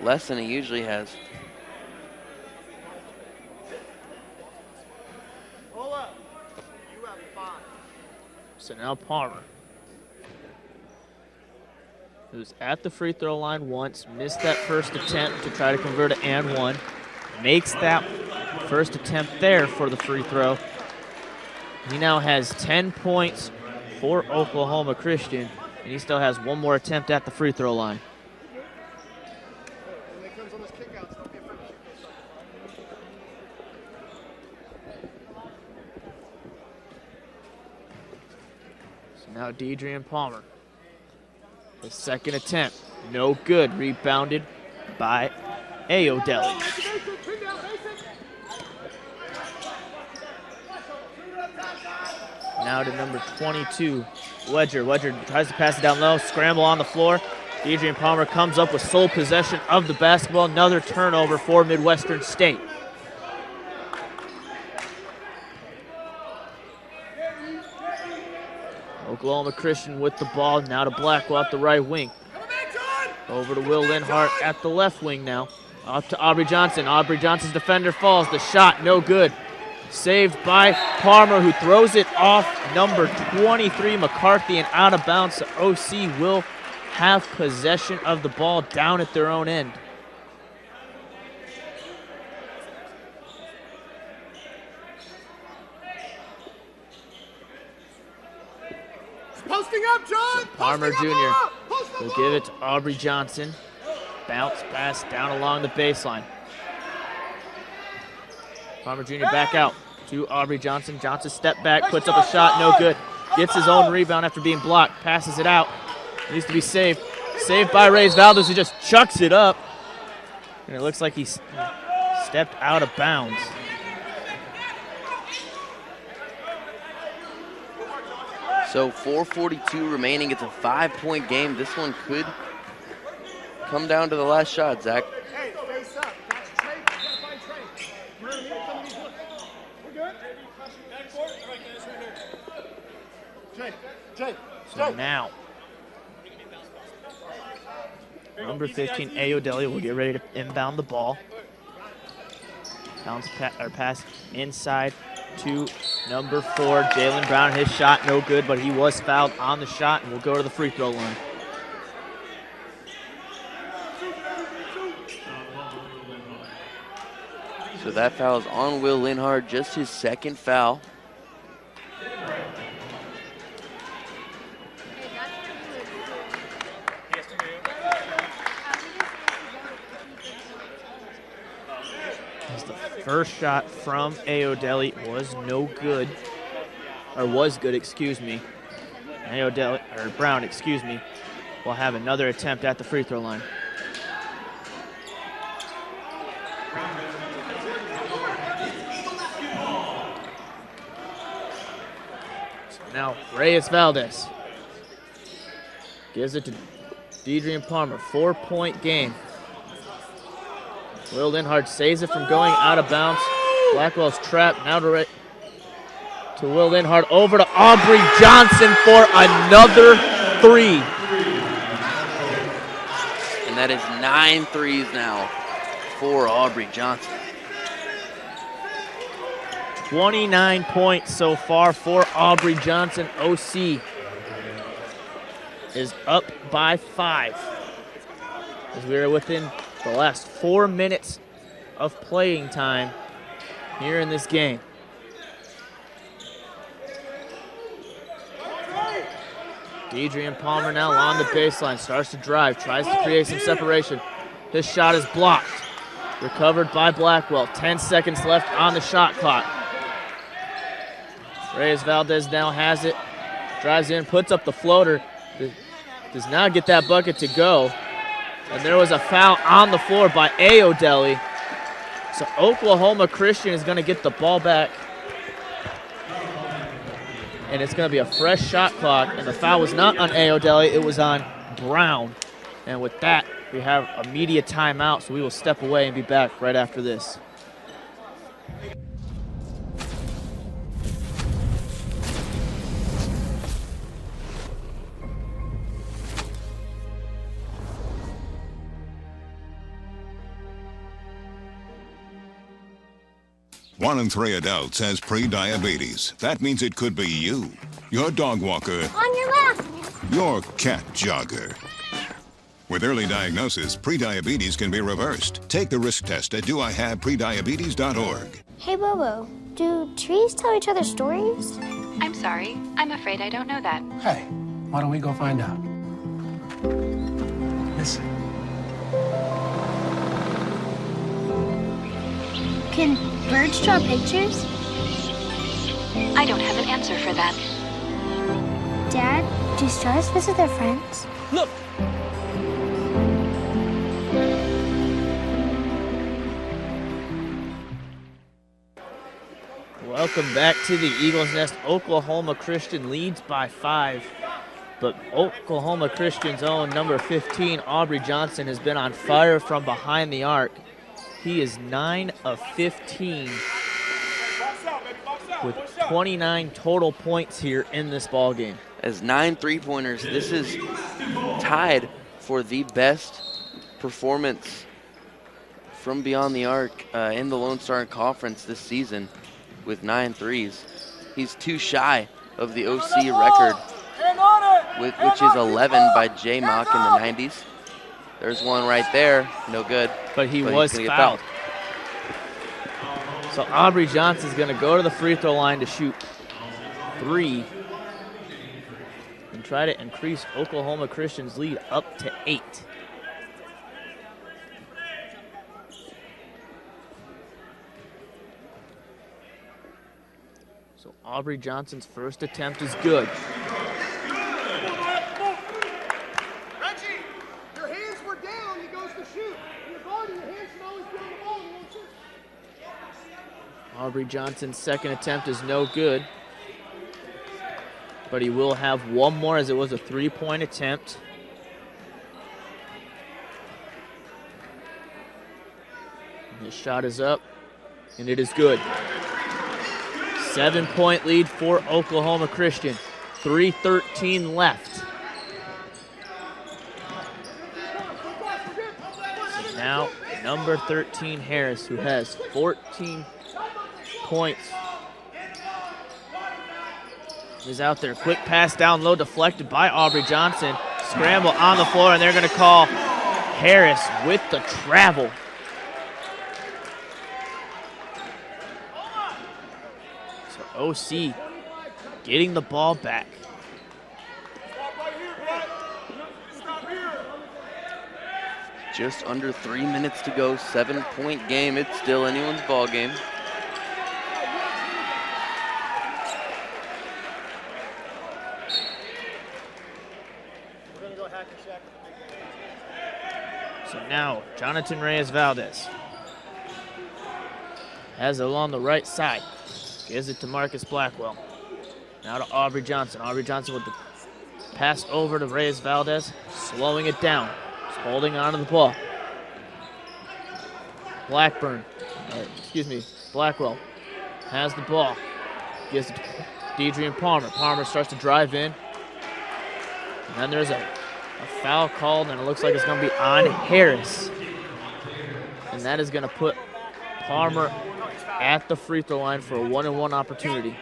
less than he usually has. So now Palmer, who's at the free throw line once, missed that first attempt to try to convert an and one, makes that first attempt there for the free throw. He now has 10 points for Oklahoma Christian, and he still has one more attempt at the free throw line. Now Deidrean Palmer. The second attempt, no good. Rebounded by Ayodele. Now to number 22, Wedger. Wedger tries to pass it down low, scramble on the floor. Deidrean Palmer comes up with sole possession of the basketball. Another turnover for Midwestern State. Oklahoma Christian with the ball, now to Blackwell at the right wing. Over to Will Linhart at the left wing now. Up to Aubrey Johnson. Aubrey Johnson's defender falls. The shot, no good. Saved by Palmer, who throws it off number 23, McCarthy, and out of bounds. The OC will have possession of the ball down at their own end. Posting up, John! So Palmer Jr. will give it to Aubrey Johnson. Bounce pass down along the baseline. Palmer Jr. back out to Aubrey Johnson. Johnson step back, puts up a shot, no good. Gets his own rebound after being blocked, passes it out. Needs to be saved. Saved by Reyes Valdez, who just chucks it up. And it looks like he stepped out of bounds. So 4:42 remaining. It's a 5-point game. This one could come down to the last shot, Zach. Hey, face up. That's Trey. You gotta find Trey. You're in here. Come and look. We're good. Backboard. All right, guys, right here. Jay. So now, number 15, Ayodele, will get ready to inbound the ball. Pass inside to number 4, Jalen Brown. His shot no good, but he was fouled on the shot and will go to the free throw line. So that foul is on Will Linhart, just his second foul. the first shot from Ayodele was no good, or was good, excuse me. Ayodele, or Brown, excuse me, will have another attempt at the free throw line. So now Reyes Valdez gives it to Deidre Palmer, 4-point game. Will Linhart saves it from going out of bounds. Blackwell's trapped now to Will Linhart, over to Aubrey Johnson for another three. And that is 9 threes now for Aubrey Johnson. 29 points so far for Aubrey Johnson. OC is up by 5 as we are within the last 4 minutes of playing time here in this game. Deidre Palmer now on the baseline, starts to drive, tries to create some separation. His shot is blocked. Recovered by Blackwell. 10 seconds left on the shot clock. Reyes Valdez now has it. Drives in, puts up the floater. Does not get that bucket to go. And there was a foul on the floor by Ayodele. So Oklahoma Christian is going to get the ball back. And it's going to be a fresh shot clock. And the foul was not on Ayodele, it was on Brown. And with that, we have a media timeout, so we will step away and be back right after this. One in 3 adults has pre-diabetes. That means it could be you, your dog walker, On your left. your cat jogger. With early diagnosis, pre-diabetes can be reversed. Take the risk test at doihaveprediabetes.org. Hey, Bobo, do trees tell each other stories? I'm sorry. I'm afraid I don't know that. Hey, why don't we go find out? Listen. Can birds draw pictures? I don't have an answer for that. Dad, do stars visit their friends? Look! Welcome back to the Eagles Nest. Oklahoma Christian leads by 5, but Oklahoma Christian's own number 15, Aubrey Johnson, has been on fire from behind the arc. He is 9 of 15 with 29 total points here in this ball game. As 9 3-pointers, this is tied for the best performance from beyond the arc in the Lone Star Conference this season with 9 threes. He's too shy of the OC record, which is 11 by J-Mock in the 90s. There's one right there, no good. But he was fouled. So Aubrey Johnson's going to go to the free throw line to shoot 3 and try to increase Oklahoma Christian's lead up to 8. So Aubrey Johnson's first attempt is good. Aubrey Johnson's second attempt is no good, but he will have one more as it was a 3-point attempt. His shot is up, and it is good. 7-point lead for Oklahoma Christian. 3:13 left. So now number 13 Harris, who has 14 points, is out there. Quick pass down low, deflected by Aubrey Johnson. Scramble on the floor, and they're going to call Harris with the travel. So OC getting the ball back. just under 3 minutes to go, 7-point game. It's still anyone's ball game. So now Jonathan Reyes-Valdez has it along the right side. Gives it to Marcus Blackwell. Now to Aubrey Johnson. Aubrey Johnson with the pass over to Reyes-Valdez, slowing it down. Just holding on to the ball. Blackwell has the ball. Gives it to Deidrean Palmer. Palmer starts to drive in. And then there's a foul called, and it looks like it's going to be on Harris. And that is going to put Palmer at the free throw line for a 1-and-1 opportunity.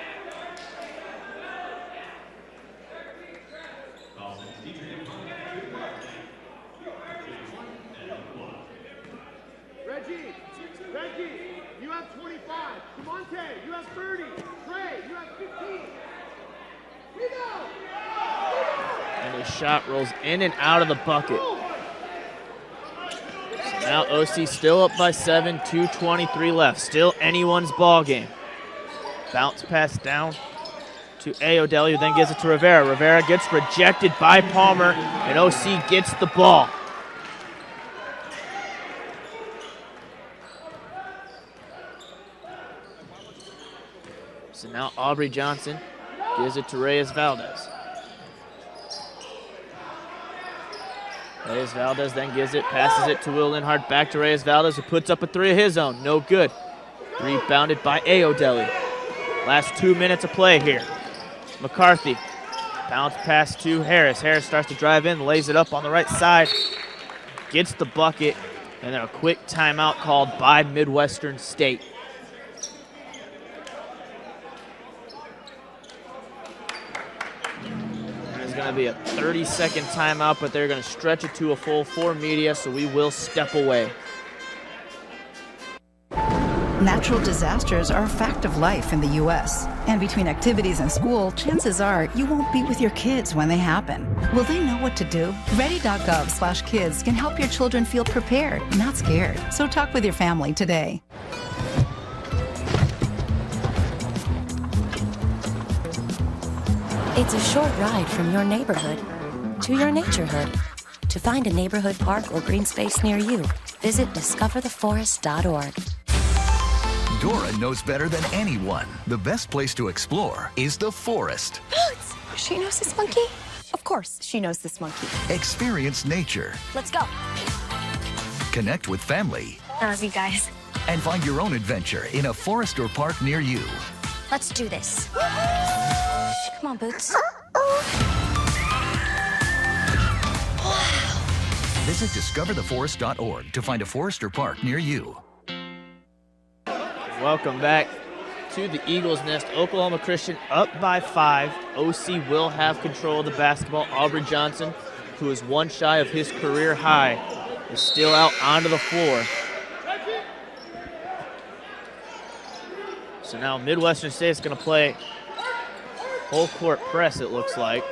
Reggie, you have 25. Camonte, you have 30. Trey, you have 15. And his shot rolls in and out of the bucket. So now OC still up by 7, 2:23 left. Still anyone's ball game. Bounce pass down to Ayodele, who then gives it to Rivera. Rivera gets rejected by Palmer, and OC gets the ball. So now Aubrey Johnson gives it to Reyes-Valdez. Reyes-Valdez then gives it, passes it to Will Linhart, back to Reyes-Valdez, who puts up a three of his own. No good. Rebounded by Ayodele. Last 2 minutes of play here. McCarthy. Bounce pass to Harris. Harris starts to drive in, lays it up on the right side. Gets the bucket, and then a quick timeout called by Midwestern State. Going to be a 30-second timeout, but they're going to stretch it to a full for media, so we will step away. Natural disasters are a fact of life in the U.S. And between activities and school, chances are you won't be with your kids when they happen. Will they know what to do? Ready.gov/kids can help your children feel prepared, not scared. So talk with your family today. It's a short ride from your neighborhood to your naturehood. To find a neighborhood park or green space near you, visit discovertheforest.org. Dora knows better than anyone. The best place to explore is the forest. She knows this monkey? Of course, she knows this monkey. Experience nature. Let's go. Connect with family. I love you guys. And find your own adventure in a forest or park near you. Let's do this. Come on, Boots. Visit discovertheforest.org to find a forest or park near you. Welcome back to the Eagles Nest. Oklahoma Christian up by 5. OC will have control of the basketball. Aubrey Johnson, who is one shy of his career high, is still out onto the floor. So now Midwestern State is going to play full court press, it looks like.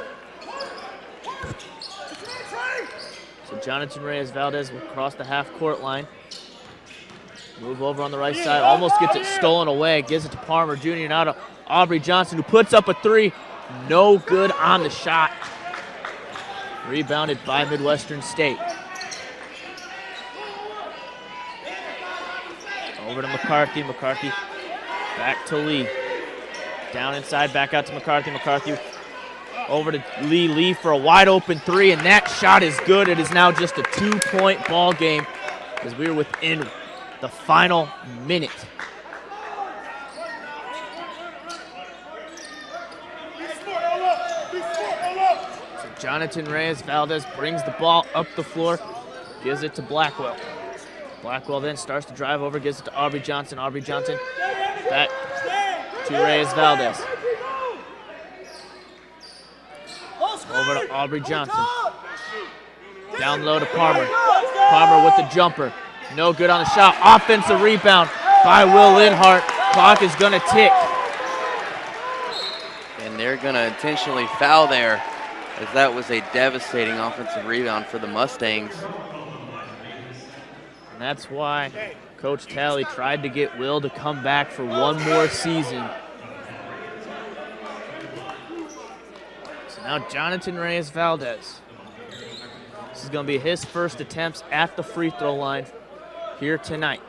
So Jonathan Reyes-Valdez will cross the half-court line. Move over on the right side, almost gets it stolen away, gives it to Palmer Jr. Now to Aubrey Johnson, who puts up a three. No good on the shot. Rebounded by Midwestern State. Over to McCarthy. McCarthy back to Lee. Down inside, back out to McCarthy. McCarthy over to Lee. Lee for a wide open three, and that shot is good. It is now just a 2-point ball game as we are within the final minute. So Jonathan Reyes-Valdez brings the ball up the floor, gives it to Blackwell. Blackwell then starts to drive over, gives it to Aubrey Johnson. Aubrey Johnson back to Reyes-Valdez. Over to Aubrey Johnson. Down low to Palmer. Palmer with the jumper. No good on the shot. Offensive rebound by Will Linhart. Clock is going to tick. And they're going to intentionally foul there, as that was a devastating offensive rebound for the Mustangs. that's why Coach Talley tried to get Will to come back for one more season. So now Jonathan Reyes-Valdez. This is going to be his first attempts at the free throw line here tonight.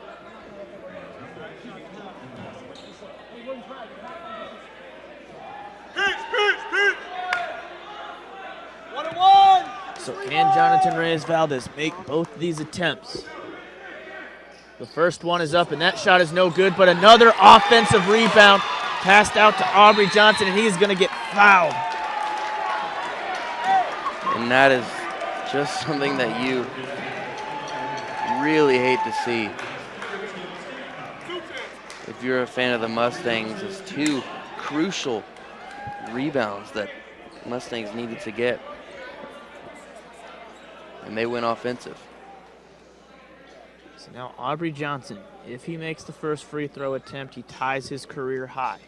So can Jonathan Reyes-Valdez make both of these attempts? The first one is up, and that shot is no good, but another offensive rebound passed out to Aubrey Johnson, and he's going to get fouled. And that is just something that you really hate to see. If you're a fan of the Mustangs, it's two crucial rebounds that Mustangs needed to get. And they went offensive. So now Aubrey Johnson, if he makes the first free throw attempt, he ties his career high.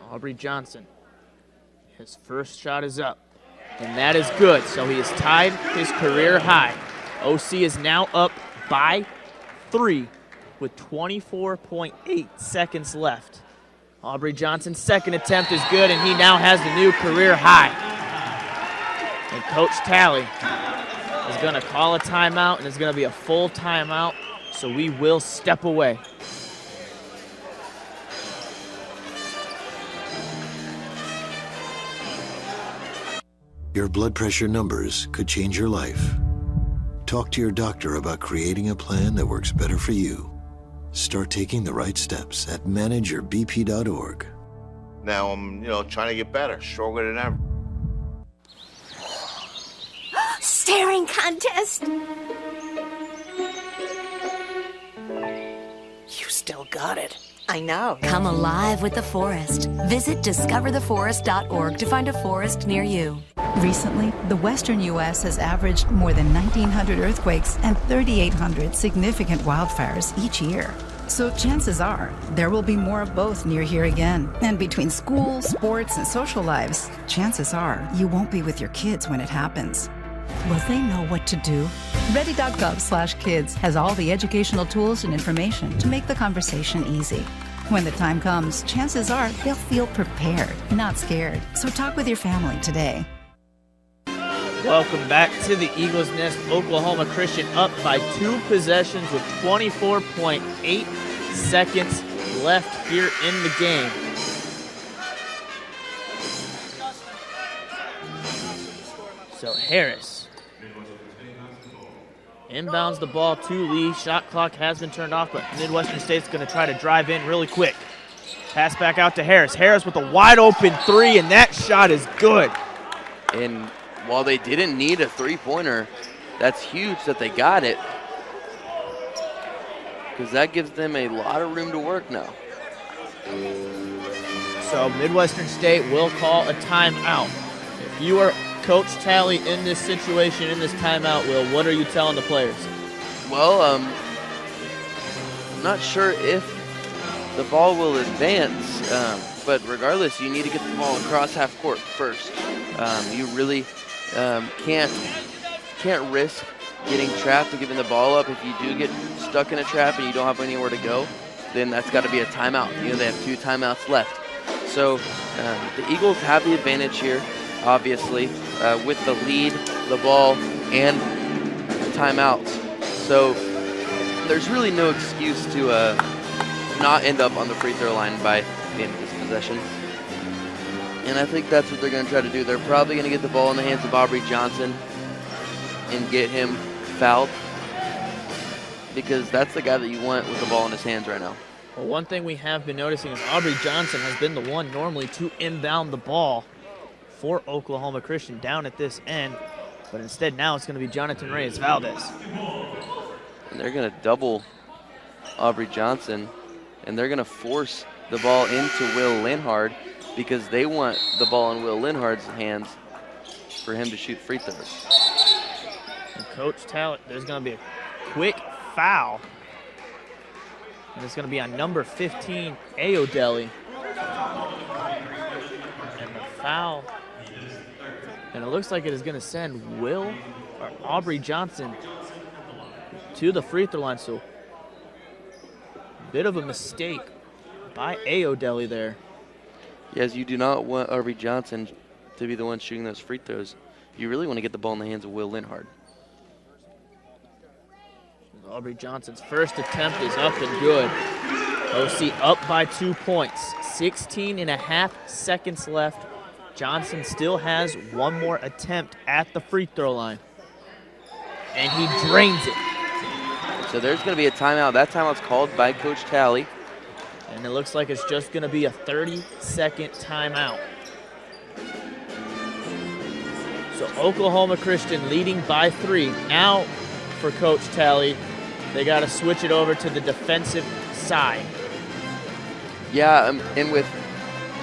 Aubrey Johnson, his first shot is up, and that is good. So he has tied his career high. OC is now up by 3 with 24.8 seconds left. Aubrey Johnson's second attempt is good, and he now has the new career high. And Coach Talley is going to call a timeout, and it's going to be a full timeout, so we will step away. Your blood pressure numbers could change your life. Talk to your doctor about creating a plan that works better for you. Start taking the right steps at manageyourbp.org. Now I'm, trying to get better, stronger than ever. Staring contest. You still got it. I know. Come alive with the forest. Visit discovertheforest.org to find a forest near you. Recently, the western U.S. has averaged more than 1,900 earthquakes and 3,800 significant wildfires each year. So chances are there will be more of both near here again. And between school, sports, and social lives, chances are you won't be with your kids when it happens. Will they know what to do? Ready.gov/kids has all the educational tools and information to make the conversation easy. When the time comes, chances are they'll feel prepared, not scared. So talk with your family today. Welcome back to the Eagles Nest. Oklahoma Christian up by 2 possessions with 24.8 seconds left here in the game. So Harris inbounds the ball to Lee. Shot clock has been turned off, but Midwestern State's going to try to drive in really quick. Pass back out to Harris. Harris with a wide open 3, and that shot is good. And while they didn't need a three-pointer, that's huge that they got it, because that gives them a lot of room to work now. So Midwestern State will call a timeout. If you are Coach Talley in this situation, in this timeout, Will, what are you telling the players? Well, I'm not sure if the ball will advance, but regardless, you need to get the ball across half court first. You really can't risk getting trapped and giving the ball up. If you do get stuck in a trap and you don't have anywhere to go, then that's got to be a timeout. They have 2 timeouts left. So the Eagles have the advantage here, obviously, with the lead, the ball, and timeouts. So there's really no excuse to not end up on the free throw line by the end of this possession. And I think that's what they're going to try to do. They're probably going to get the ball in the hands of Aubrey Johnson and get him fouled, because that's the guy that you want with the ball in his hands right now. Well, one thing we have been noticing is Aubrey Johnson has been the one normally to inbound the ball for Oklahoma Christian down at this end, but instead now it's going to be Jonathan Reyes-Valdez. And they're going to double Aubrey Johnson, and they're going to force the ball into Will Linhard, because they want the ball in Will Linhard's hands for him to shoot free throws. And Coach Talley, there's going to be a quick foul. And it's going to be on number 15, Ayodele. And the foul And it looks like it is going to send Aubrey Johnson to the free throw line. So bit of a mistake by Aodeli there. Yes, you do not want Aubrey Johnson to be the one shooting those free throws. You really want to get the ball in the hands of Will Linhart. Aubrey Johnson's first attempt is up and good. OC up by 2 points. 16.5 seconds left. Johnson still has one more attempt at the free throw line. And he drains it. So there's going to be a timeout. That timeout's called by Coach Talley. And it looks like it's just going to be a 30-second timeout. So Oklahoma Christian leading by 3. Now for Coach Talley, they got to switch it over to the defensive side. Yeah, and with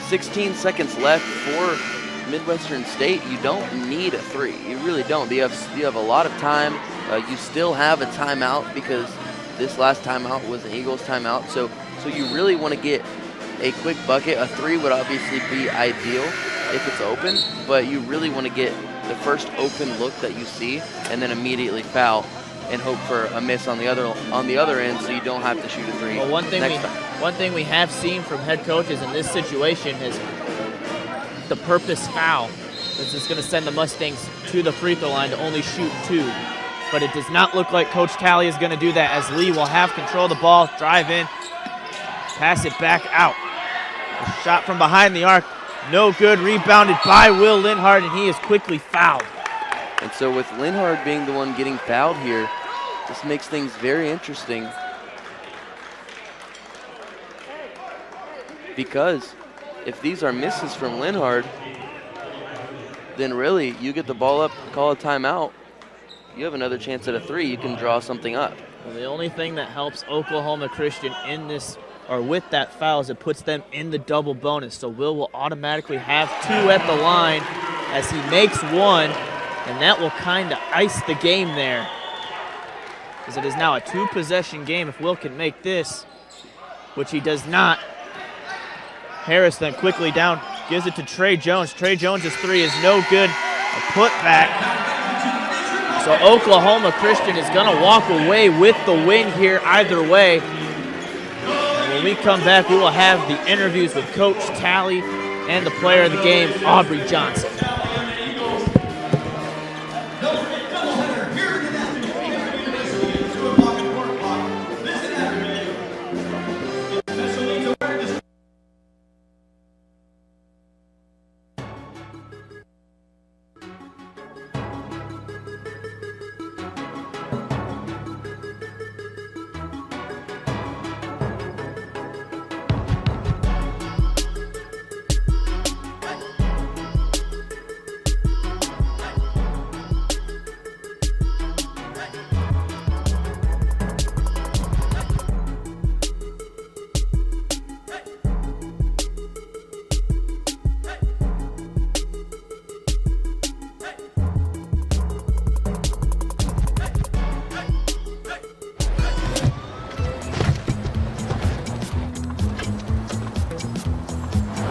16 seconds left for Midwestern State, you don't need a 3. You really don't. You have a lot of time. You still have a timeout because this last timeout was an Eagles timeout. So you really want to get a quick bucket. A 3 would obviously be ideal if it's open, but you really want to get the first open look that you see and then immediately foul and hope for a miss on the other end, so you don't have to shoot a 3. Well, one thing we have seen from head coaches in this situation is the purpose foul. This is going to send the Mustangs to the free throw line to only shoot 2. But it does not look like Coach Talley is going to do that, as Lee will have control of the ball, drive in, pass it back out. A shot from behind the arc, no good, rebounded by Will Linhart, and he is quickly fouled. And so with Linhart being the one getting fouled here, this makes things very interesting. Because if these are misses from Linhart, then really you get the ball up, call a timeout, you have another chance at a 3, you can draw something up. Well, the only thing that helps Oklahoma Christian in this, or with that foul, is it puts them in the double bonus. So Will automatically have 2 at the line as he makes 1, and that will kind of ice the game there, as it is now a 2-possession game. If Will can make this, which he does not, Harris then quickly down, gives it to Trey Jones. Trey Jones' 3 is no good, a putback. So Oklahoma Christian is going to walk away with the win here either way. And when we come back, we will have the interviews with Coach Talley and the player of the game, Aubrey Johnson.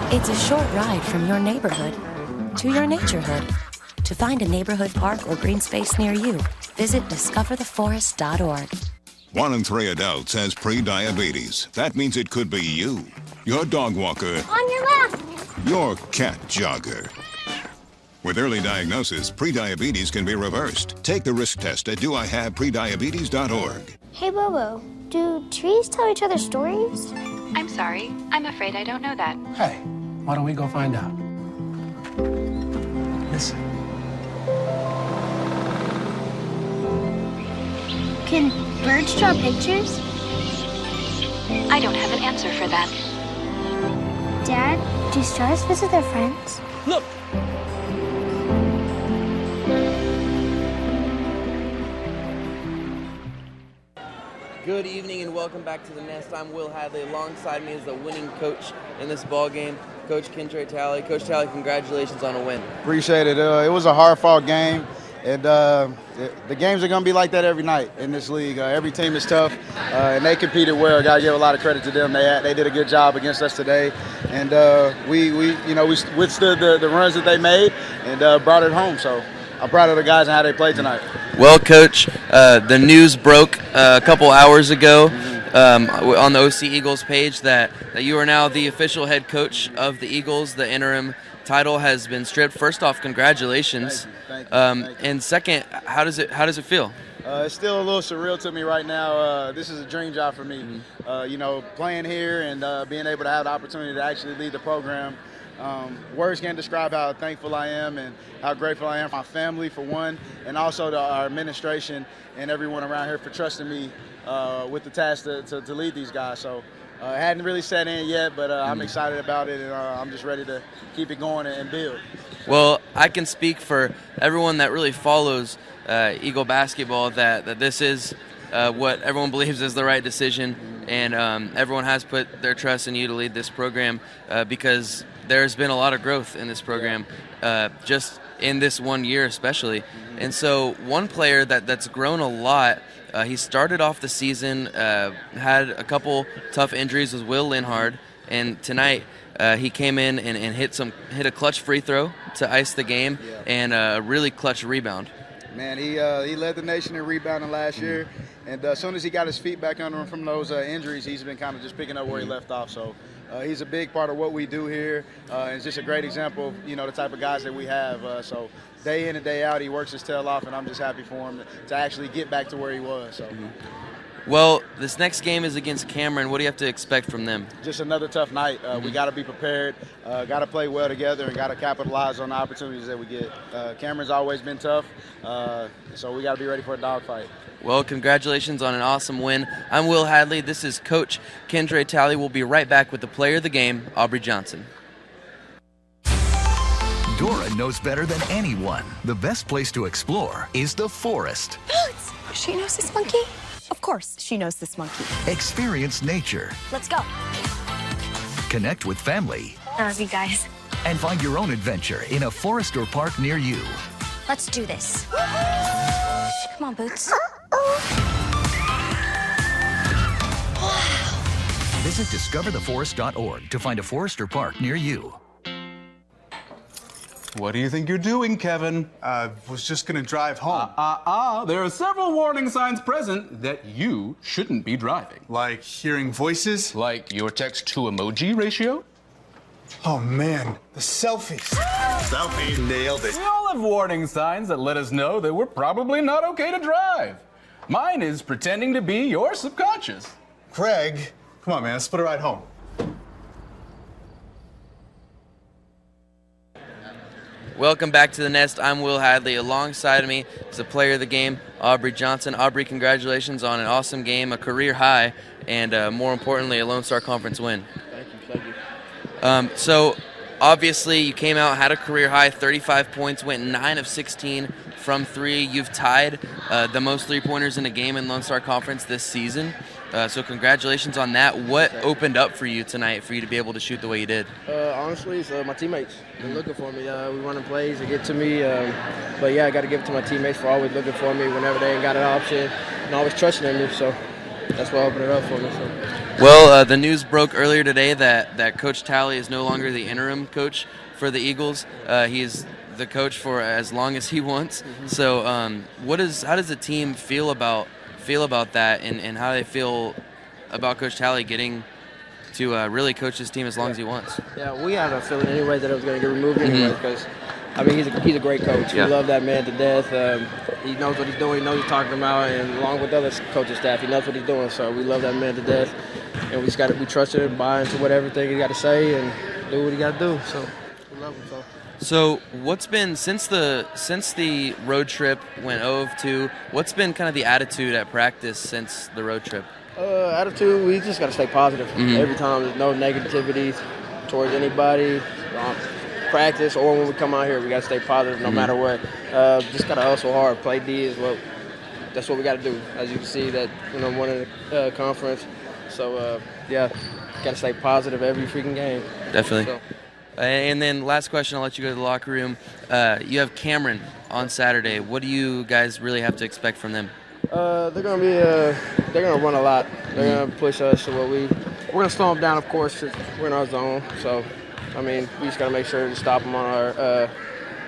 It's a short ride from your neighborhood to your naturehood. To find a neighborhood park or green space near you, visit discovertheforest.org. 1 in 3 adults has pre-diabetes. That means it could be you, your dog walker, On your left. your cat jogger. With early diagnosis, pre-diabetes can be reversed. Take the risk test at doihaveprediabetes.org. Hey, Bobo, do trees tell each other stories? I'm sorry. I'm afraid I don't know that. Hey, why don't we go find out? Listen. Can birds draw pictures? I don't have an answer for that. Dad, do stars visit their friends? Look! Good evening and welcome back to the Nest. I'm Will Hadley. Alongside me is the winning coach in this ball game, Coach Trey Talley. Coach Talley, congratulations on a win. Appreciate it. It was a hard-fought game, And the games are going to be like that every night in this league. Every team is tough, and they competed well. Got to give a lot of credit to them. They did a good job against us today, and we withstood the runs that they made and brought it home. So I'm proud of the guys and how they played tonight. Well, Coach, the news broke a couple hours ago on the OC Eagles page that you are now the official head coach of the Eagles. The interim title has been stripped. First off, congratulations. Thank you. And second, how does it feel? It's still a little surreal to me right now. This is a dream job for me. Playing here and being able to have the opportunity to actually lead the program. Words can't describe how thankful I am and how grateful I am for my family, for one, and also to our administration and everyone around here for trusting me with the task to lead these guys. So it hadn't really set in yet, but I'm excited about it, and I'm just ready to keep it going and build. Well, I can speak for everyone that really follows Eagle basketball that this is what everyone believes is the right decision, and everyone has put their trust in you to lead this program because there's been a lot of growth in this program just in this 1 year especially. And so one player that's grown a lot, he started off the season, had a couple tough injuries, was Will Linhard, and tonight he came in and hit a clutch free throw to ice the game and a really clutch rebound. Man, he led the nation in rebounding last year, and as soon as he got his feet back under him from those injuries, he's been kind of just picking up where he left off. So he's a big part of what we do here, and it's just a great example of the type of guys that we have. So day in and day out, he works his tail off, and I'm just happy for him to actually get back to where he was. So. Well, this next game is against Cameron. What do you have to expect from them? Just another tough night. We got to be prepared, got to play well together, and got to capitalize on the opportunities that we get. Cameron's always been tough, so we got to be ready for a dogfight. Well, congratulations on an awesome win. I'm Will Hadley. This is Coach Kendra Talley. We'll be right back with the player of the game, Aubrey Johnson. Dora knows better than anyone. The best place to explore is the forest. Boots! She knows this monkey? Of course, she knows this monkey. Experience nature. Let's go. Connect with family. I love you guys. And find your own adventure in a forest or park near you. Let's do this. Come on, Boots. Visit discovertheforest.org to find a forest or park near you. What do you think you're doing, Kevin? Was just gonna drive home. There are several warning signs present that you shouldn't be driving. Like hearing voices? Like your text-to-emoji ratio? Oh man, the selfies. Selfie. Nailed it. We all have warning signs that let us know that we're probably not okay to drive. Mine is pretending to be your subconscious. Craig, come on, man, let's put a ride home. Welcome back to the Nest. I'm Will Hadley. Alongside of me is the player of the game, Aubrey Johnson. Aubrey, congratulations on an awesome game, a career high, and more importantly, a Lone Star Conference win. Thank you. So, obviously, you came out, had a career high, 35 points, went 9 of 16 from 3. You've tied the most three-pointers in a game in Lone Star Conference this season. So congratulations on that. What opened up for you tonight for you to be able to shoot the way you did? Honestly, it's my teammates. They're looking for me. We running plays, they get to me. But yeah, I got to give it to my teammates for always looking for me whenever they ain't got an option and always trusting in me. So that's what opened it up for me. So. Well, the news broke earlier today that Coach Talley is no longer the interim coach for the Eagles. He is the coach for as long as he wants. Mm-hmm. So how does the team feel about that, and how do they feel about Coach Talley getting to really coach his team as long as he wants? Yeah, we had a feeling anyway that it was going to get removed anyway because, I mean, he's a great coach. Yeah. We love that man to death. He knows what he's doing. He knows what he's talking about, and along with the other coaching staff, he knows what he's doing. So we love that man to death, and we trust him and buy into whatever thing he got to say and do what he got to do. So we love him. So what's been since the road trip went 0-2? What's been kind of the attitude at practice since the road trip? Attitude, we just got to stay positive every time. There's no negativity towards anybody. Practice or when we come out here, we got to stay positive no matter what. Just got to hustle hard. Play D is what. That's what we got to do. As you can see, that won in the conference. So yeah, got to stay positive every freaking game. Definitely. So. And then last question, I'll let you go to the locker room. You have Cameron on Saturday. What do you guys really have to expect from them? They're gonna run a lot. They're gonna push us to we're gonna slow them down, of course, 'cause we're in our zone. So, I mean, we just gotta make sure to stop them on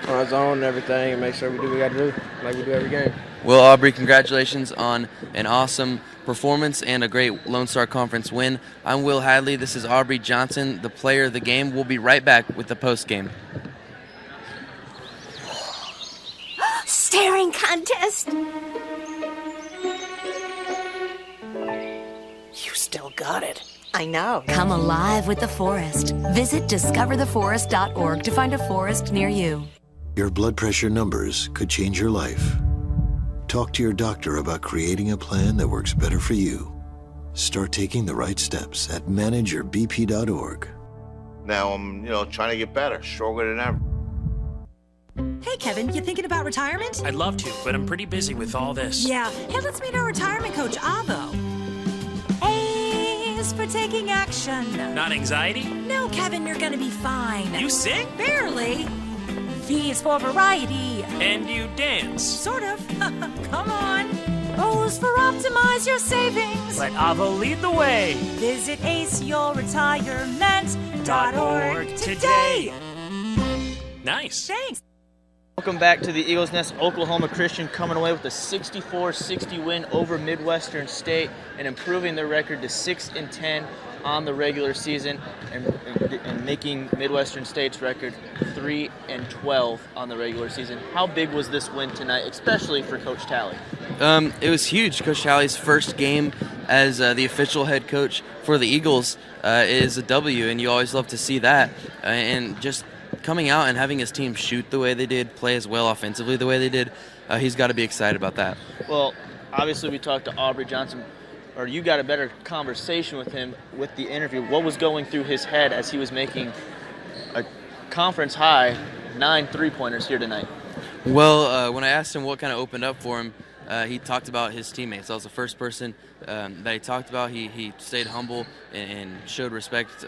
our zone and everything, and make sure we do what we gotta do, like we do every game. Well, Aubrey, congratulations on an awesome performance and a great Lone Star Conference win. I'm Will Hadley. This is Aubrey Johnson, the player of the game. We'll be right back with the post game. Staring contest. You still got it. I know. Come alive with the forest. Visit discovertheforest.org to find a forest near you. Your blood pressure numbers could change your life. Talk to your doctor about creating a plan that works better for you. Start taking the right steps at manageyourbp.org. Now I'm, trying to get better, stronger than ever. Hey, Kevin, you thinking about retirement? I'd love to, but I'm pretty busy with all this. Yeah. Hey, let's meet our retirement coach, Avo. A is for taking action. Not anxiety? No, Kevin, you're gonna be fine. You sing? Barely. V is for variety. And you dance? Sort of. Come on. O is for optimize your savings. Let Avo lead the way. Visit aceyourretirement.org today. Nice. Thanks. Welcome back to the Eagles Nest. Oklahoma Christian coming away with a 64-60 win over Midwestern State and improving their record to 6-10 on the regular season and making Midwestern State's record 3-12 on the regular season. How big was this win tonight, especially for Coach Talley? It was huge. Coach Talley's first game as the official head coach for the Eagles is a W, and you always love to see that. And just coming out and having his team shoot the way they did, play as well offensively the way they did, he's got to be excited about that. Well, obviously we talked to Aubrey Johnson, or you got a better conversation with him with the interview. What was going through his head as he was making a conference high 9 3-pointers here tonight? Well, when I asked him what kind of opened up for him, he talked about his teammates. That was the first person that he talked about. He stayed humble and showed respect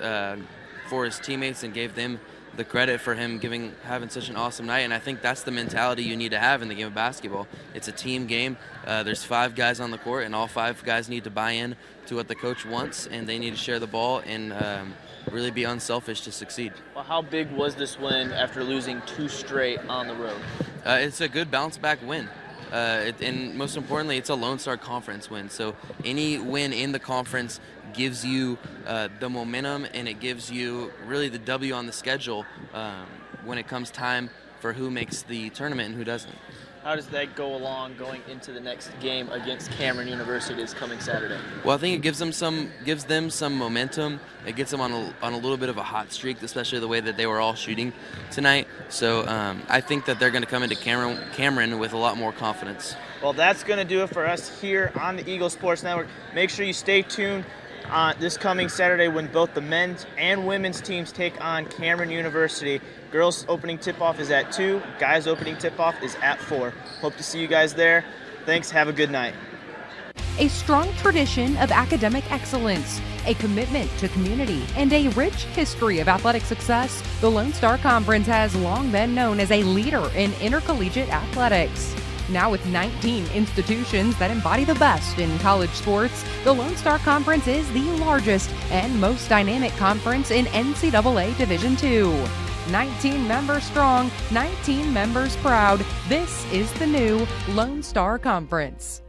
for his teammates and gave them the credit for him having such an awesome night. And I think that's the mentality you need to have in the game of basketball. It's a team game. There's 5 guys on the court, and all 5 guys need to buy in to what the coach wants, and they need to share the ball and really be unselfish to succeed. Well, how big was this win after losing 2 straight on the road? It's a good bounce-back win. And most importantly, it's a Lone Star Conference win. So any win in the conference gives you the momentum, and it gives you really the W on the schedule when it comes time for who makes the tournament and who doesn't. How does that go along going into the next game against Cameron University this coming Saturday? Well, I think it gives them some momentum. It gets them on a little bit of a hot streak, especially the way that they were all shooting tonight. So I think that they're going to come into Cameron with a lot more confidence. Well, that's going to do it for us here on the Eagle Sports Network. Make sure you stay tuned this coming Saturday when both the men's and women's teams take on Cameron University. Girls opening tip-off is at 2. Guys opening tip-off is at 4. Hope to see you guys there. Thanks. Have a good night. A strong tradition of academic excellence, a commitment to community, and a rich history of athletic success, the Lone Star Conference has long been known as a leader in intercollegiate athletics. Now with 19 institutions that embody the best in college sports, the Lone Star Conference is the largest and most dynamic conference in NCAA Division II. 19 members strong, 19 members proud. This is the new Lone Star Conference.